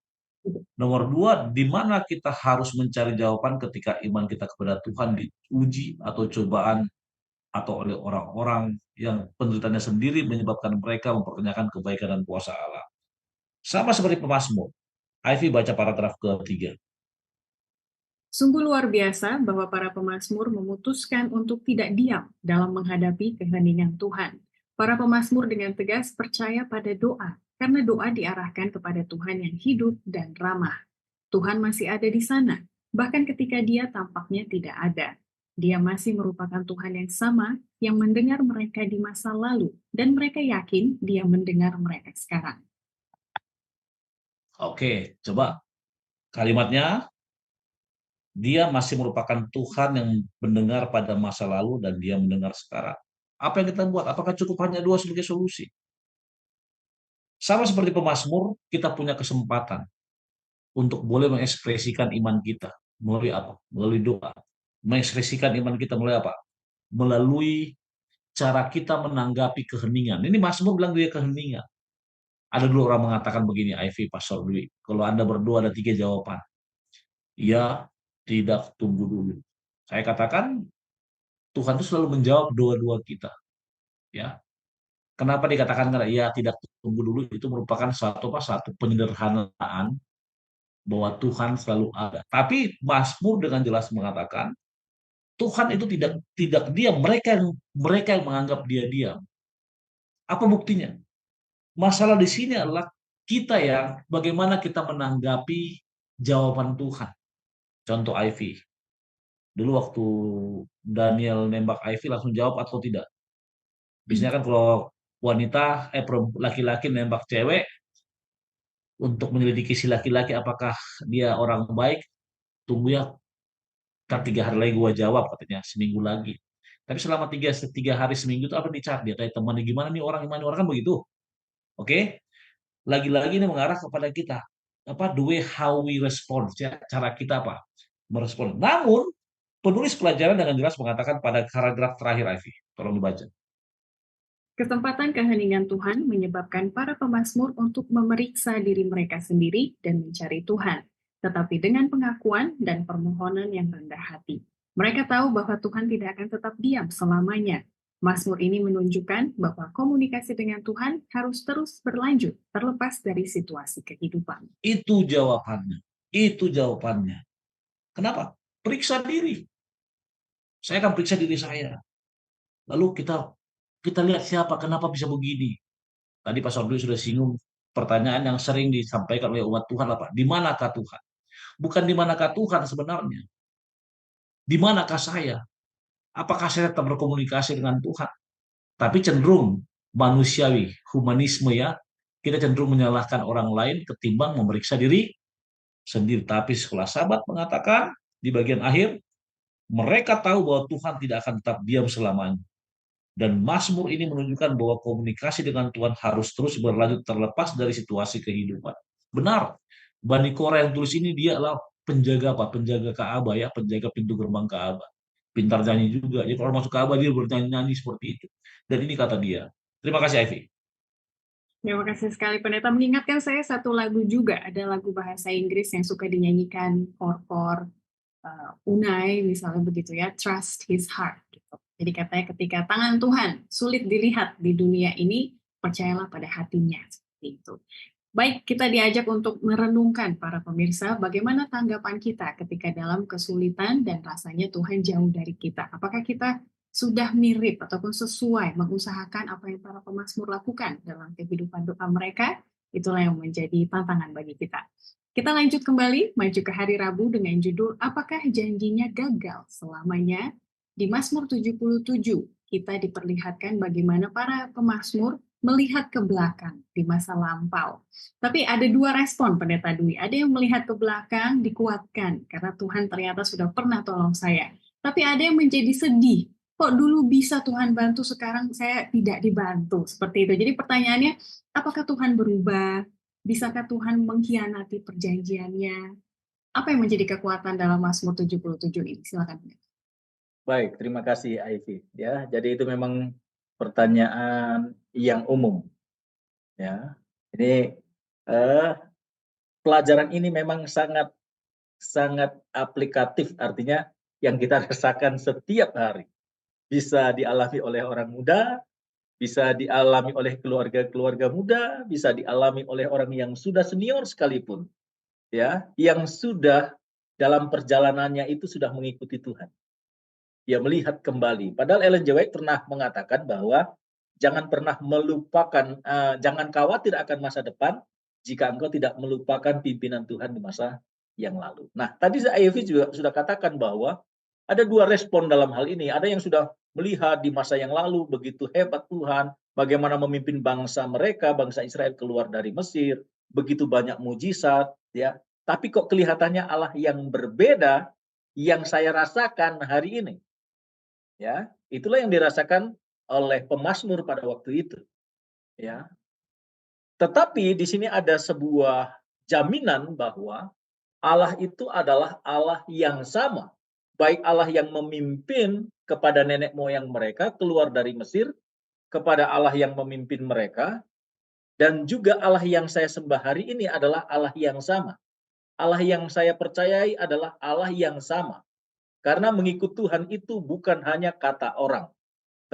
Nomor 2, di mana kita harus mencari jawaban ketika iman kita kepada Tuhan diuji atau cobaan atau oleh orang-orang yang penderitaannya sendiri menyebabkan mereka mempertanyakan kebaikan dan kuasa Allah. Sama seperti pemazmur. Ivy baca paragraf ketiga. Sungguh luar biasa bahwa para pemazmur memutuskan untuk tidak diam dalam menghadapi keheningan Tuhan. Para pemazmur dengan tegas percaya pada doa, karena doa diarahkan kepada Tuhan yang hidup dan ramah. Tuhan masih ada di sana, bahkan ketika Dia tampaknya tidak ada. Dia masih merupakan Tuhan yang sama yang mendengar mereka di masa lalu, dan mereka yakin Dia mendengar mereka sekarang. Oke, coba kalimatnya, dia masih merupakan Tuhan yang mendengar pada masa lalu dan dia mendengar sekarang. Apa yang kita buat? Apakah cukup hanya dua sebagai solusi? Sama seperti pemazmur, kita punya kesempatan untuk boleh mengekspresikan iman kita. Melalui apa? Melalui doa. Mengekspresikan iman kita melalui apa? Melalui cara kita menanggapi keheningan. Ini Mazmur bilang dia keheningan. Ada dulu orang mengatakan begini, Ivy, Pastor Dwi, kalau Anda berdoa ada 3 jawaban. Ya, tidak, tunggu dulu. Saya katakan, Tuhan itu selalu menjawab doa-doa kita. Ya, kenapa dikatakan ya tidak, tunggu dulu? Itu merupakan satu penyederhanaan bahwa Tuhan selalu ada. Tapi Mazmur dengan jelas mengatakan Tuhan itu tidak diam, mereka yang menganggap dia diam. Apa buktinya? Masalah di sini adalah kita yang bagaimana kita menanggapi jawaban Tuhan. Contoh Ivy. Dulu waktu Daniel nembak Ivy langsung jawab atau tidak. Biasanya kan kalau wanita, laki-laki nembak cewek untuk menyelidiki si laki-laki apakah dia orang baik, tunggu ya, 3 hari lagi gua jawab katanya, seminggu lagi. Tapi selama tiga hari seminggu itu apa dicari dia kayak temannya gimana nih orang kan begitu. Oke, lagi-lagi ini mengarah kepada kita apa the way how we respond, cara kita apa merespon. Namun penulis pelajaran dengan jelas mengatakan pada paragraf terakhir, Ivy, tolong dibaca. Kesempatan keheningan Tuhan menyebabkan para pemazmur untuk memeriksa diri mereka sendiri dan mencari Tuhan, tetapi dengan pengakuan dan permohonan yang rendah hati. Mereka tahu bahwa Tuhan tidak akan tetap diam selamanya. Mazmur ini menunjukkan bahwa komunikasi dengan Tuhan harus terus berlanjut, terlepas dari situasi kehidupan. Itu jawabannya. Itu jawabannya. Kenapa? Periksa diri. Saya akan periksa diri saya. Lalu kita lihat siapa, kenapa bisa begini. Tadi Pak Sordu sudah singgung pertanyaan yang sering disampaikan oleh umat Tuhan apa? Di manakah Tuhan? Bukan di manakah Tuhan sebenarnya. Di manakah saya? Apakah saya tetap berkomunikasi dengan Tuhan? Tapi cenderung manusiawi, humanisme ya, kita cenderung menyalahkan orang lain ketimbang memeriksa diri sendiri. Tapi sekolah Sabat mengatakan di bagian akhir, mereka tahu bahwa Tuhan tidak akan tetap diam selamanya. Dan Mazmur ini menunjukkan bahwa komunikasi dengan Tuhan harus terus berlanjut terlepas dari situasi kehidupan. Benar, Bani Korah yang tulis ini dia adalah penjaga apa? Penjaga Ka'bah ya, penjaga pintu gerbang Ka'bah. Pintar nyanyi juga. Jadi kalau masuk Ka'bah dia bernyanyi seperti itu. Dan ini kata dia. Terima kasih Ivy. Terima kasih sekali pendeta. Mengingatkan saya satu lagu juga, ada lagu bahasa Inggris yang suka dinyanyikan kor Unai misalnya begitu ya, trust his heart gitu. Jadi katanya ketika tangan Tuhan sulit dilihat di dunia ini, percayalah pada hatinya seperti itu. Baik, kita diajak untuk merenungkan para pemirsa bagaimana tanggapan kita ketika dalam kesulitan dan rasanya Tuhan jauh dari kita. Apakah kita sudah mirip ataupun sesuai mengusahakan apa yang para pemazmur lakukan dalam kehidupan doa mereka? Itulah yang menjadi tantangan bagi kita. Kita lanjut kembali, maju ke hari Rabu dengan judul Apakah Janjinya Gagal Selamanya? Di Mazmur 77, kita diperlihatkan bagaimana para pemazmur melihat ke belakang di masa lampau. Tapi ada dua respon Pendeta Dwi. Ada yang melihat ke belakang dikuatkan karena Tuhan ternyata sudah pernah tolong saya. Tapi ada yang menjadi sedih. Kok dulu bisa Tuhan bantu, sekarang saya tidak dibantu. Seperti itu. Jadi pertanyaannya, apakah Tuhan berubah? Bisakah Tuhan mengkhianati perjanjiannya? Apa yang menjadi kekuatan dalam Mazmur 77 ini? Silakan. Baik, terima kasih Ivy. Ya, jadi itu memang pertanyaan yang umum. Ya, ini pelajaran ini memang sangat aplikatif, artinya yang kita rasakan setiap hari. Bisa dialami oleh orang muda, bisa dialami oleh keluarga-keluarga muda, bisa dialami oleh orang yang sudah senior sekalipun, ya, yang sudah dalam perjalanannya itu sudah mengikuti Tuhan. Dia melihat kembali. Padahal Ellen G. White pernah mengatakan bahwa jangan pernah melupakan, jangan khawatir akan masa depan jika engkau tidak melupakan pimpinan Tuhan di masa yang lalu. Nah, tadi Ivy juga sudah katakan bahwa ada dua respon dalam hal ini. Ada yang sudah melihat di masa yang lalu begitu hebat Tuhan, bagaimana memimpin bangsa mereka, bangsa Israel keluar dari Mesir, begitu banyak mujizat, ya. Tapi kok kelihatannya Allah yang berbeda yang saya rasakan hari ini. Ya, itulah yang dirasakan oleh pemazmur pada waktu itu. Ya. Tetapi di sini ada sebuah jaminan bahwa Allah itu adalah Allah yang sama. Baik Allah yang memimpin kepada nenek moyang mereka keluar dari Mesir, kepada Allah yang memimpin mereka, dan juga Allah yang saya sembah hari ini adalah Allah yang sama. Allah yang saya percayai adalah Allah yang sama. Karena mengikut Tuhan itu bukan hanya kata orang,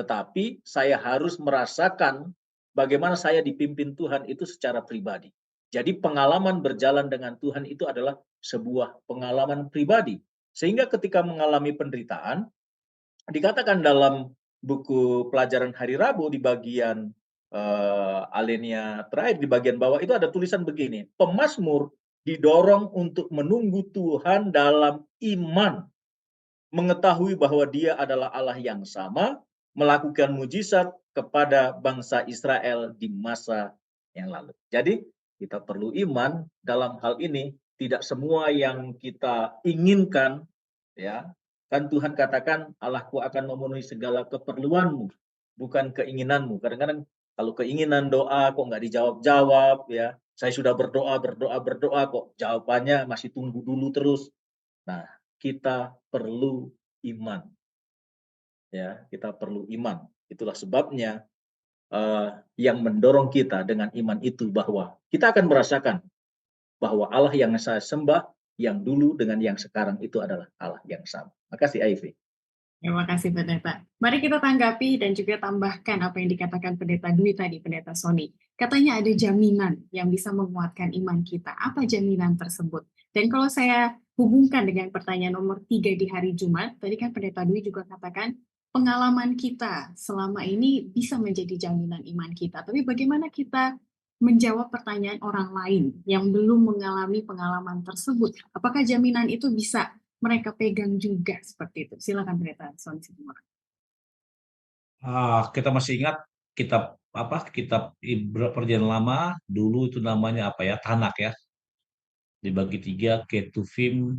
tetapi saya harus merasakan bagaimana saya dipimpin Tuhan itu secara pribadi. Jadi pengalaman berjalan dengan Tuhan itu adalah sebuah pengalaman pribadi. Sehingga ketika mengalami penderitaan, dikatakan dalam buku pelajaran hari Rabu di bagian alinea terakhir di bagian bawah itu ada tulisan begini, pemazmur didorong untuk menunggu Tuhan dalam iman, mengetahui bahwa Dia adalah Allah yang sama, melakukan mujizat kepada bangsa Israel di masa yang lalu. Jadi kita perlu iman dalam hal ini, tidak semua yang kita inginkan, ya. Kan Tuhan katakan Allahku akan memenuhi segala keperluanmu, bukan keinginanmu. Kadang-kadang kalau keinginan doa kok nggak dijawab-jawab, ya. Saya sudah berdoa kok jawabannya masih tunggu dulu terus. Nah, kita perlu iman. Ya, kita perlu iman. Itulah sebabnya yang mendorong kita dengan iman itu bahwa kita akan merasakan bahwa Allah yang saya sembah yang dulu dengan yang sekarang itu adalah Allah yang sama. Makasih Ivy. Terima kasih Pendeta. Mari kita tanggapi dan juga tambahkan apa yang dikatakan Pendeta Dwi tadi, Pendeta Sony. Katanya ada jaminan yang bisa menguatkan iman kita. Apa jaminan tersebut? Dan kalau saya hubungkan dengan pertanyaan nomor 3 di hari Jumat, tadi kan Pendeta Dwi juga katakan pengalaman kita selama ini bisa menjadi jaminan iman kita. Tapi bagaimana kita menjawab pertanyaan orang lain yang belum mengalami pengalaman tersebut? Apakah jaminan itu bisa mereka pegang juga seperti itu? Silakan Pendeta Sony Situmorang. Kita masih ingat kitab Perjanjian Lama dulu itu namanya apa ya, Tanak ya, dibagi 3, Ketuvim,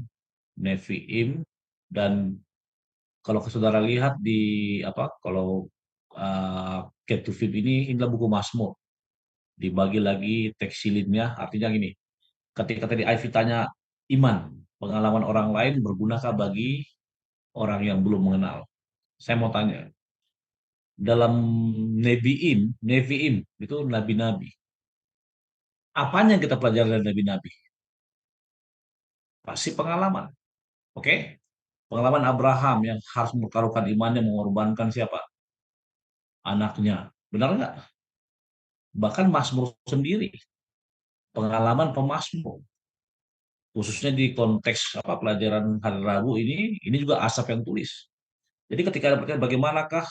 Neviim, dan kalau saudara lihat di kalau Ketuvim ini adalah buku Mazmur, dibagi lagi teksilinnya, artinya gini, ketika tadi Ivy tanya iman, pengalaman orang lain bergunakah bagi orang yang belum mengenal? Saya mau tanya, dalam Neviim itu nabi-nabi. Apanya yang kita pelajari dari nabi-nabi? Pasti pengalaman. Oke? Pengalaman Abraham yang harus mempertaruhkan imannya, mengorbankan siapa? Anaknya. Benar nggak? Bahkan Mazmur sendiri, pengalaman pemazmur. Khususnya di konteks pelajaran hari Rabu ini juga Asaf yang tulis. Jadi ketika ada pertanyaan bagaimanakah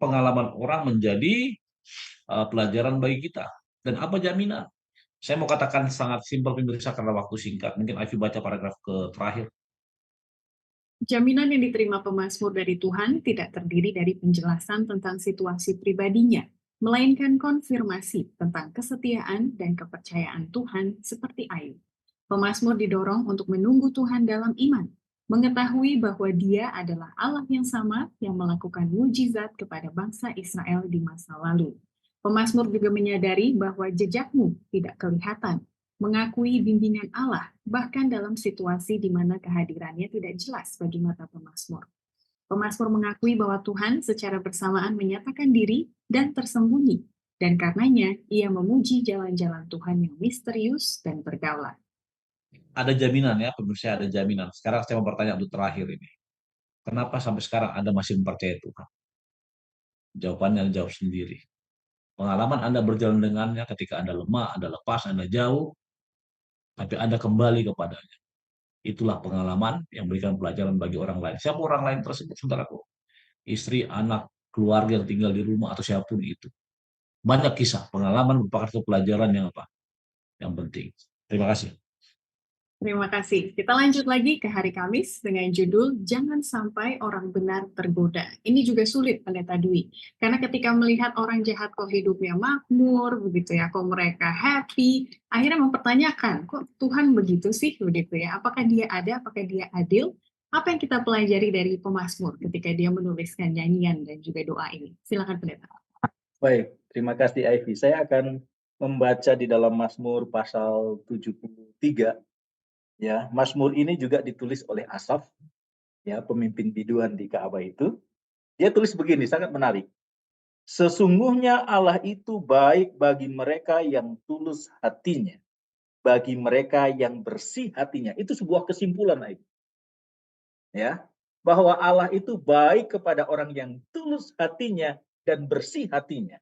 pengalaman orang menjadi pelajaran bagi kita, dan apa jaminan? Saya mau katakan sangat simpel pemirsa karena waktu singkat. Mungkin Ivy baca paragraf terakhir. Jaminan yang diterima pemazmur dari Tuhan tidak terdiri dari penjelasan tentang situasi pribadinya, melainkan konfirmasi tentang kesetiaan dan kepercayaan Tuhan seperti Ayub. Pemazmur didorong untuk menunggu Tuhan dalam iman, mengetahui bahwa Dia adalah Allah yang sama yang melakukan mujizat kepada bangsa Israel di masa lalu. Pemazmur juga menyadari bahwa jejakmu tidak kelihatan, mengakui bimbingan Allah, bahkan dalam situasi di mana kehadirannya tidak jelas bagi mata pemazmur. Pemazmur mengakui bahwa Tuhan secara bersamaan menyatakan diri dan tersembunyi, dan karenanya ia memuji jalan-jalan Tuhan yang misterius dan berdaulat. Ada jaminan ya, pemirsa, ada jaminan. Sekarang saya mau bertanya untuk terakhir ini. Kenapa sampai sekarang Anda masih mempercayai Tuhan? Jawabannya jawab sendiri. Pengalaman Anda berjalan dengannya ketika Anda lemah, Anda lepas, Anda jauh, tapi Anda kembali kepadanya. Itulah pengalaman yang memberikan pelajaran bagi orang lain. Siapa orang lain tersebut, saudaraku? Istri, anak, keluarga yang tinggal di rumah, atau siapapun itu. Banyak kisah, pengalaman merupakan satu pelajaran yang apa? Yang penting. Terima kasih. Terima kasih. Kita lanjut lagi ke hari Kamis dengan judul Jangan Sampai Orang Benar Tergoda. Ini juga sulit, Pendeta Dwi. Karena ketika melihat orang jahat kok hidupnya makmur, begitu ya, kok mereka happy, akhirnya mempertanyakan, kok Tuhan begitu sih, begitu ya? Apakah dia ada, apakah dia adil? Apa yang kita pelajari dari pemazmur ketika dia menuliskan nyanyian dan juga doa ini? Silakan, Pendeta. Baik, terima kasih Ivy. Saya akan membaca di dalam Mazmur pasal 73. Ya, Mazmur ini juga ditulis oleh Asaf, ya, pemimpin biduan di Ka'bah itu. Dia tulis begini, sangat menarik. Sesungguhnya Allah itu baik bagi mereka yang tulus hatinya, bagi mereka yang bersih hatinya. Itu sebuah kesimpulan, Ivy. Ya, bahwa Allah itu baik kepada orang yang tulus hatinya dan bersih hatinya.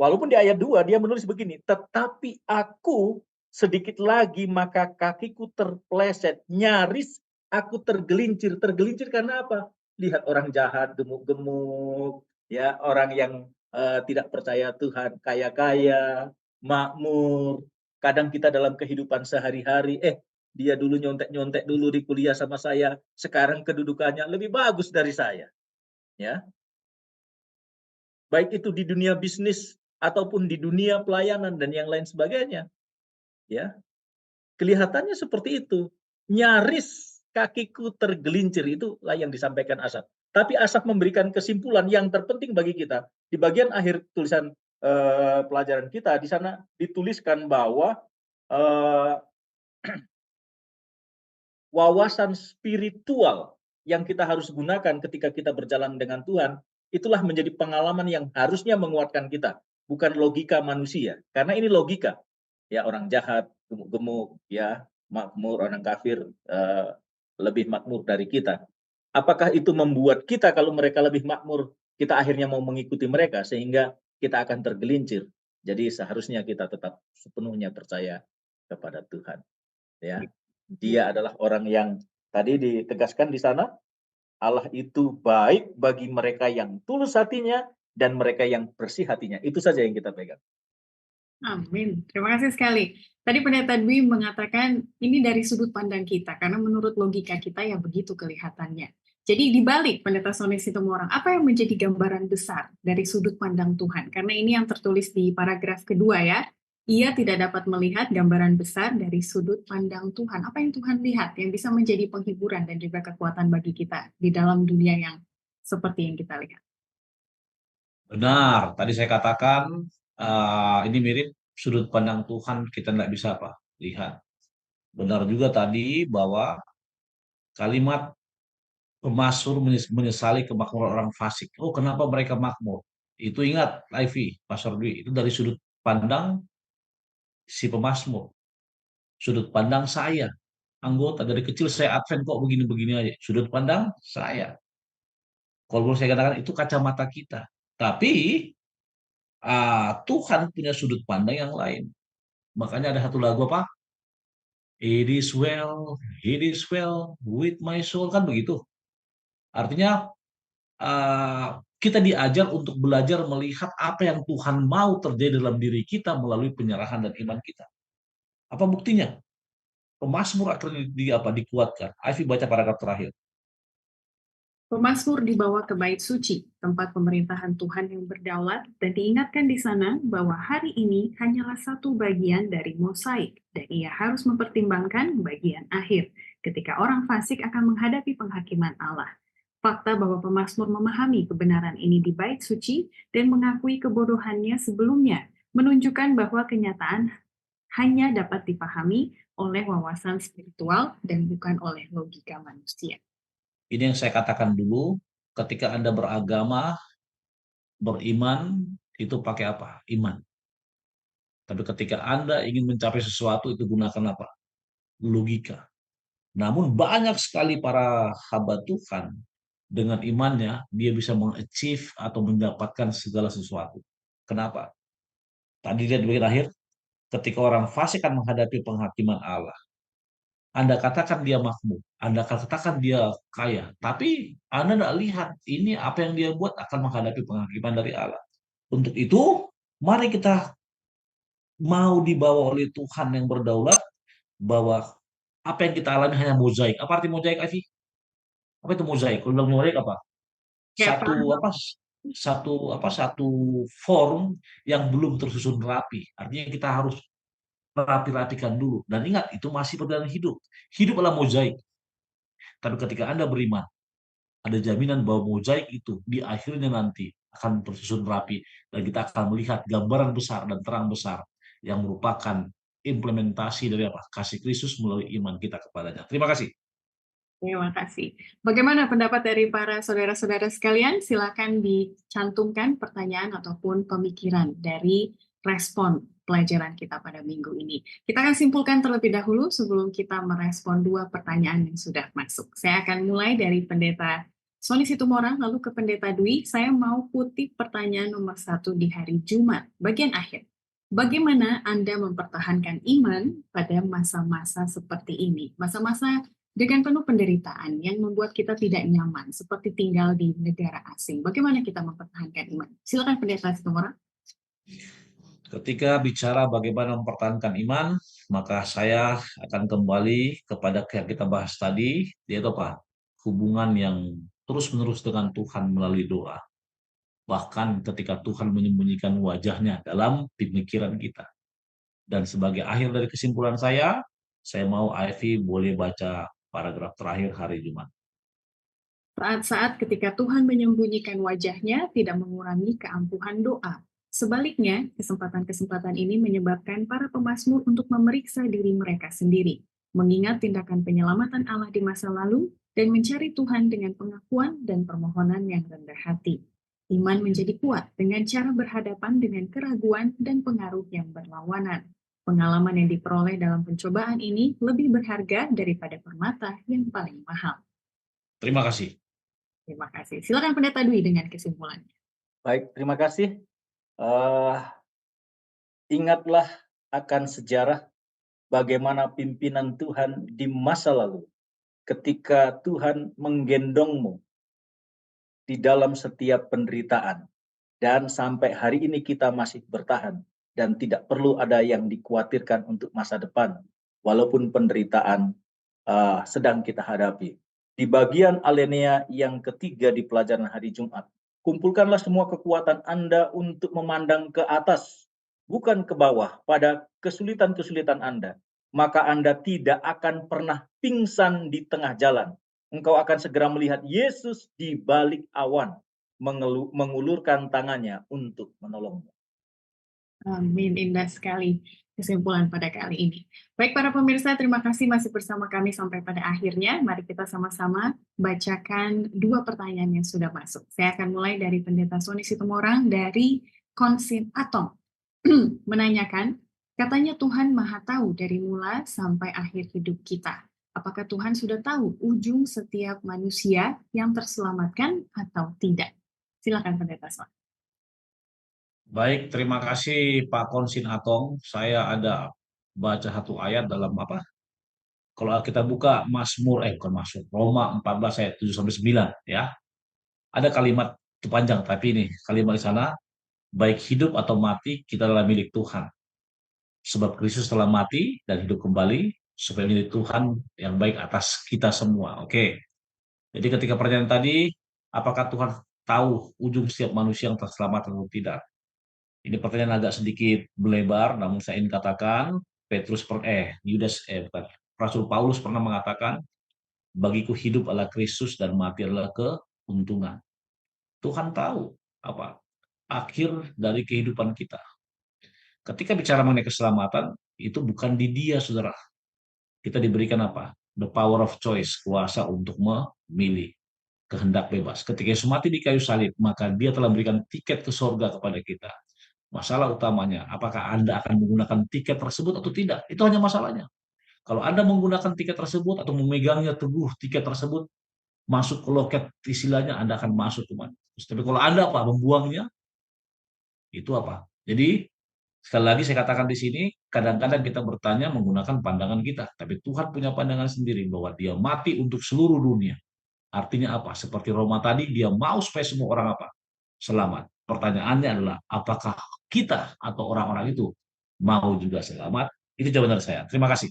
Walaupun di ayat 2 dia menulis begini, tetapi aku sedikit lagi maka kakiku terpleset, nyaris aku tergelincir. Tergelincir karena apa? Lihat orang jahat, gemuk-gemuk, ya, orang yang tidak percaya Tuhan, kaya-kaya, makmur. Kadang kita dalam kehidupan sehari-hari, dia dulu nyontek-nyontek dulu di kuliah sama saya, sekarang kedudukannya lebih bagus dari saya. Ya, baik itu di dunia bisnis ataupun di dunia pelayanan dan yang lain sebagainya, ya, kelihatannya seperti itu. Nyaris kakiku tergelincir, itulah yang disampaikan Asaf. Tapi Asaf memberikan kesimpulan yang terpenting bagi kita. Di bagian akhir tulisan pelajaran kita, di sana dituliskan bahwa wawasan spiritual yang kita harus gunakan ketika kita berjalan dengan Tuhan, itulah menjadi pengalaman yang harusnya menguatkan kita, bukan logika manusia. Karena ini logika, ya, orang jahat, gemuk-gemuk, ya, makmur, orang kafir lebih makmur dari kita. Apakah itu membuat kita kalau mereka lebih makmur, kita akhirnya mau mengikuti mereka sehingga kita akan tergelincir? Jadi seharusnya kita tetap sepenuhnya percaya kepada Tuhan, ya. Dia adalah orang yang tadi ditegaskan di sana, Allah itu baik bagi mereka yang tulus hatinya dan mereka yang bersih hatinya. Itu saja yang kita pegang. Amin. Terima kasih sekali. Tadi Pendeta Dwi mengatakan ini dari sudut pandang kita, karena menurut logika kita ya begitu kelihatannya. Jadi dibalik Pendeta Sony Situmorang, apa yang menjadi gambaran besar dari sudut pandang Tuhan? Karena ini yang tertulis di paragraf kedua ya. Ia tidak dapat melihat gambaran besar dari sudut pandang Tuhan. Apa yang Tuhan lihat yang bisa menjadi penghiburan dan juga kekuatan bagi kita di dalam dunia yang seperti yang kita lihat? Benar, tadi saya katakan ini mirip sudut pandang Tuhan, kita nggak bisa apa lihat. Benar juga tadi bahwa kalimat pemazmur menyesali kemakmuran orang fasik. Oh, kenapa mereka makmur? Itu ingat, Ivy, Pastor Dwi, itu dari sudut pandang si pemazmur. Sudut pandang saya, anggota dari kecil saya Advent kok begini-begini aja. Sudut pandang saya. Kalau boleh saya katakan itu kacamata kita. Tapi Tuhan punya sudut pandang yang lain. Makanya ada satu lagu apa? It is well with my soul, kan begitu. Artinya kita diajar untuk belajar melihat apa yang Tuhan mau terjadi dalam diri kita melalui penyerahan dan iman kita. Apa buktinya? Pemazmur akhirnya dikuatkan. Ivy baca paragraf terakhir. Pemazmur dibawa ke bait suci, tempat pemerintahan Tuhan yang berdaulat, dan diingatkan di sana bahwa hari ini hanyalah satu bagian dari mosaik, dan ia harus mempertimbangkan bagian akhir, ketika orang fasik akan menghadapi penghakiman Allah. Fakta bahwa pemazmur memahami kebenaran ini di bait suci dan mengakui kebodohannya sebelumnya, menunjukkan bahwa kenyataan hanya dapat dipahami oleh wawasan spiritual dan bukan oleh logika manusia. Ini yang saya katakan dulu, ketika Anda beragama, beriman, itu pakai apa? Iman. Tapi ketika Anda ingin mencapai sesuatu, itu gunakan apa? Logika. Namun banyak sekali para hamba Tuhan, dengan imannya, dia bisa mengachieve atau mendapatkan segala sesuatu. Kenapa? Tadi dia di bagian akhir, ketika orang fasik akan menghadapi penghakiman Allah. Anda katakan dia makmur, Anda katakan dia kaya, tapi Anda tidak lihat ini apa yang dia buat akan menghadapi penghakiman dari Allah. Untuk itu, mari kita mau dibawa oleh Tuhan yang berdaulat, bahwa apa yang kita alami hanya mozaik. Apa arti mozaik, Afi? Apa itu mozaik? Kalau bilang mozaik apa? Kayak Satu apa? Satu form yang belum tersusun rapi. Artinya kita harus rapi-rapikan dulu. Dan ingat, itu masih perjalanan hidup. Hidup adalah mozaik. Tapi ketika Anda beriman, ada jaminan bahwa mozaik itu di akhirnya nanti akan tersusun rapi dan kita akan melihat gambaran besar dan terang besar yang merupakan implementasi dari apa? Kasih Kristus melalui iman kita kepadanya. Terima kasih. Terima kasih. Bagaimana pendapat dari para saudara-saudara sekalian? Silakan dicantumkan pertanyaan ataupun pemikiran dari respon pelajaran kita pada minggu ini. Kita akan simpulkan terlebih dahulu sebelum kita merespon dua pertanyaan yang sudah masuk. Saya akan mulai dari Pendeta Sony Situmorang, lalu ke Pendeta Dwi. Saya mau kutip pertanyaan nomor 1 di hari Jumat, bagian akhir. Bagaimana Anda mempertahankan iman pada masa-masa seperti ini? Masa-masa dengan penuh penderitaan yang membuat kita tidak nyaman, seperti tinggal di negara asing. Bagaimana kita mempertahankan iman? Silakan Pendeta Situmorang. Ketika bicara bagaimana mempertahankan iman, maka saya akan kembali kepada yang kita bahas tadi, yaitu apa? Hubungan yang terus-menerus dengan Tuhan melalui doa. Bahkan ketika Tuhan menyembunyikan wajahnya dalam pemikiran kita. Dan sebagai akhir dari kesimpulan saya mau Ivy boleh baca paragraf terakhir hari Jumat. Saat-saat ketika Tuhan menyembunyikan wajahnya tidak mengurangi keampuhan doa. Sebaliknya, kesempatan-kesempatan ini menyebabkan para pemazmur untuk memeriksa diri mereka sendiri, mengingat tindakan penyelamatan Allah di masa lalu, dan mencari Tuhan dengan pengakuan dan permohonan yang rendah hati. Iman menjadi kuat dengan cara berhadapan dengan keraguan dan pengaruh yang berlawanan. Pengalaman yang diperoleh dalam pencobaan ini lebih berharga daripada permata yang paling mahal. Terima kasih. Terima kasih. Silakan Pendeta Dwi dengan kesimpulannya. Baik, terima kasih. Ingatlah akan sejarah bagaimana pimpinan Tuhan di masa lalu ketika Tuhan menggendongmu di dalam setiap penderitaan. Dan sampai hari ini kita masih bertahan dan tidak perlu ada yang dikhawatirkan untuk masa depan walaupun penderitaan sedang kita hadapi. Di bagian alinea yang ketiga di pelajaran hari Jumat, kumpulkanlah semua kekuatan Anda untuk memandang ke atas, bukan ke bawah pada kesulitan-kesulitan Anda. Maka Anda tidak akan pernah pingsan di tengah jalan. Engkau akan segera melihat Yesus di balik awan, mengulurkan tangannya untuk menolongmu. Amin, indah sekali kesimpulan pada kali ini. Baik para pemirsa, terima kasih masih bersama kami sampai pada akhirnya. Mari kita sama-sama bacakan dua pertanyaan yang sudah masuk. Saya akan mulai dari Pendeta Sony Situmorang dari Konsin Atom. Menanyakan, katanya Tuhan Maha Tahu dari mula sampai akhir hidup kita. Apakah Tuhan sudah tahu ujung setiap manusia yang terselamatkan atau tidak? Silakan Pendeta Sony. Baik, terima kasih Pak Konsin Atong. Saya ada baca satu ayat dalam apa? Kalau kita buka bukan Mazmur, Roma 14 ayat 7 sampai 9 ya. Ada kalimat itu panjang tapi ini kalimat di sana, baik hidup atau mati kita adalah milik Tuhan. Sebab Kristus telah mati dan hidup kembali supaya menjadi Tuhan yang baik atas kita semua. Oke. Jadi ketika pertanyaan tadi, apakah Tuhan tahu ujung setiap manusia yang terselamat atau tidak? Ini pertanyaan agak sedikit melebar, namun saya ingin katakan Rasul Paulus pernah mengatakan, bagiku hidup adalah Kristus dan mati adalah keuntungan. Tuhan tahu apa akhir dari kehidupan kita. Ketika bicara mengenai keselamatan, itu bukan di dia, saudara. Kita diberikan apa? The power of choice, kuasa untuk memilih, kehendak bebas. Ketika Yesus mati di kayu salib, maka dia telah memberikan tiket ke surga kepada kita. Masalah utamanya, apakah Anda akan menggunakan tiket tersebut atau tidak? Itu hanya masalahnya. Kalau Anda menggunakan tiket tersebut atau memegangnya teguh tiket tersebut, masuk ke loket istilahnya, Anda akan masuk ke mana. Tapi kalau Anda membuangnya, itu apa? Jadi Sekali lagi saya katakan di sini, kadang-kadang kita bertanya menggunakan pandangan kita, tapi Tuhan punya pandangan sendiri bahwa Dia mati untuk seluruh dunia. Artinya apa? Seperti Roma tadi, Dia mau supaya semua orang apa? Selamat. Pertanyaannya adalah, apakah kita atau orang-orang itu mau juga selamat? Itu jawaban dari saya. Terima kasih.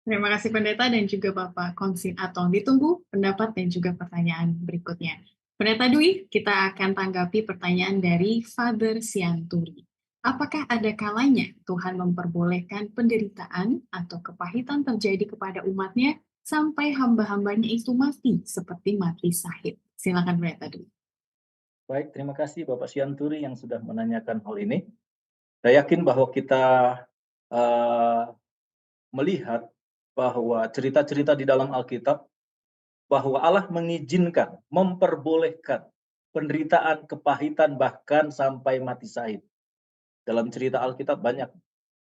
Terima kasih Pendeta dan juga Bapak Konsin Atong. Ditunggu pendapat dan juga pertanyaan berikutnya. Pendeta Dwi, kita akan tanggapi pertanyaan dari Father Sianturi. Apakah ada kalanya Tuhan memperbolehkan penderitaan atau kepahitan terjadi kepada umatnya sampai hamba-hambanya itu mati seperti mati Sahid? Silakan Pendeta Dwi. Baik, terima kasih Bapak Sianturi yang sudah menanyakan hal ini. Saya yakin bahwa kita melihat bahwa cerita-cerita di dalam Alkitab, bahwa Allah mengizinkan, memperbolehkan penderitaan, kepahitan, bahkan sampai mati syahid. Dalam cerita Alkitab banyak,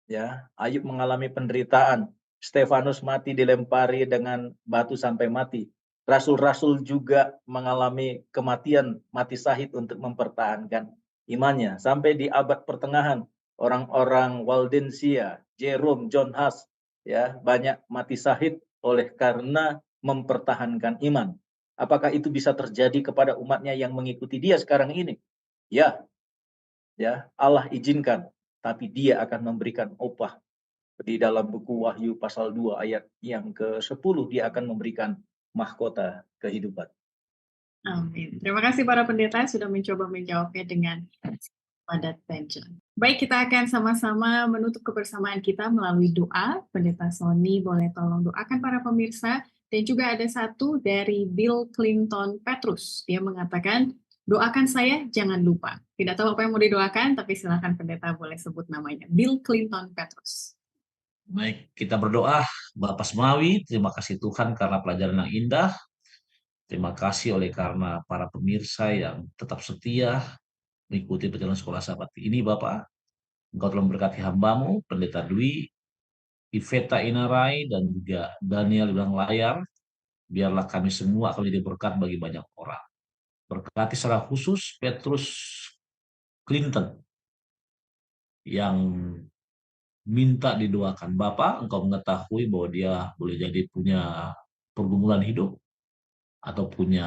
ya. Ayub mengalami penderitaan, Stefanus mati dilempari dengan batu sampai mati. Rasul-rasul juga mengalami kematian, mati syahid untuk mempertahankan imannya. Sampai di abad pertengahan, orang-orang Waldensia, Jerome, John Huss, ya, banyak mati syahid oleh karena mempertahankan iman. Apakah itu bisa terjadi kepada umatnya yang mengikuti dia sekarang ini? Ya, Allah izinkan, tapi Dia akan memberikan upah. Di dalam buku Wahyu pasal 2 ayat yang ke-10, Dia akan memberikan mahkota kehidupan. Amin. Terima kasih para pendeta sudah mencoba menjawabnya dengan padat dan jelas. Baik, kita akan sama-sama menutup kebersamaan kita melalui doa. Pendeta Sony boleh tolong doakan para pemirsa. Dan juga ada satu dari Bill Clinton Petrus. Dia mengatakan, doakan saya, jangan lupa. Tidak tahu apa yang mau didoakan, tapi silakan pendeta boleh sebut namanya. Bill Clinton Petrus. Baik, kita berdoa. Bapak Semawi, terima kasih Tuhan karena pelajaran yang indah. Terima kasih oleh karena para pemirsa yang tetap setia mengikuti perjalanan sekolah sahabat ini, Bapak. Engkau telah memberkati hamba-Mu, Pendeta Dwi, Iveta Inarai, dan juga Daniel di belakang layar. Biarlah kami semua akan menjadi berkat bagi banyak orang. Berkati secara khusus Petrus Clinton yang minta didoakan. Bapak, Engkau mengetahui bahwa dia boleh jadi punya pergumulan hidup, atau punya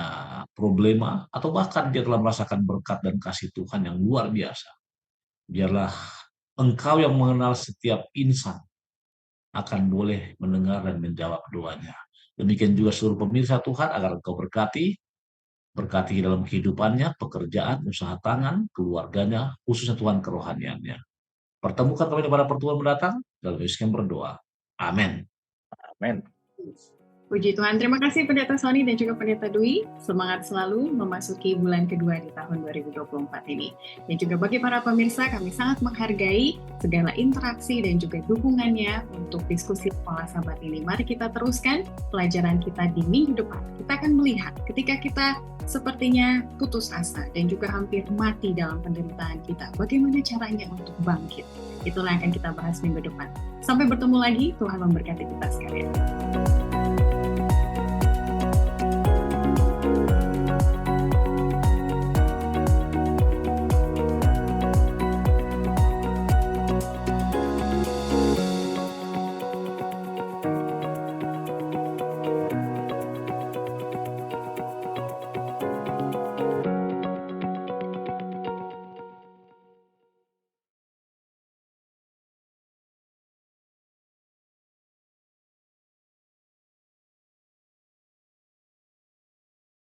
problema, atau bahkan dia telah merasakan berkat dan kasih Tuhan yang luar biasa. Biarlah Engkau yang mengenal setiap insan akan boleh mendengar dan menjawab doanya. Demikian juga seluruh pemirsa Tuhan, agar Engkau berkati dalam kehidupannya, pekerjaan, usaha tangan, keluarganya, khususnya Tuhan kerohaniannya. Pertemukan kami pada pertemuan mendatang, dalam Yesus kami berdoa. Amin. Amin. Puji Tuhan, terima kasih Pendeta Sony dan juga Pendeta Dwi. Semangat selalu memasuki bulan kedua di tahun 2024 ini. Dan juga bagi para pemirsa, kami sangat menghargai segala interaksi dan juga dukungannya untuk diskusi Sekolah Sahabat ini. Mari kita teruskan pelajaran kita di minggu depan. Kita akan melihat ketika kita sepertinya putus asa dan juga hampir mati dalam penderitaan kita, bagaimana caranya untuk bangkit. Itulah yang akan kita bahas minggu depan. Sampai bertemu lagi, Tuhan memberkati kita sekalian.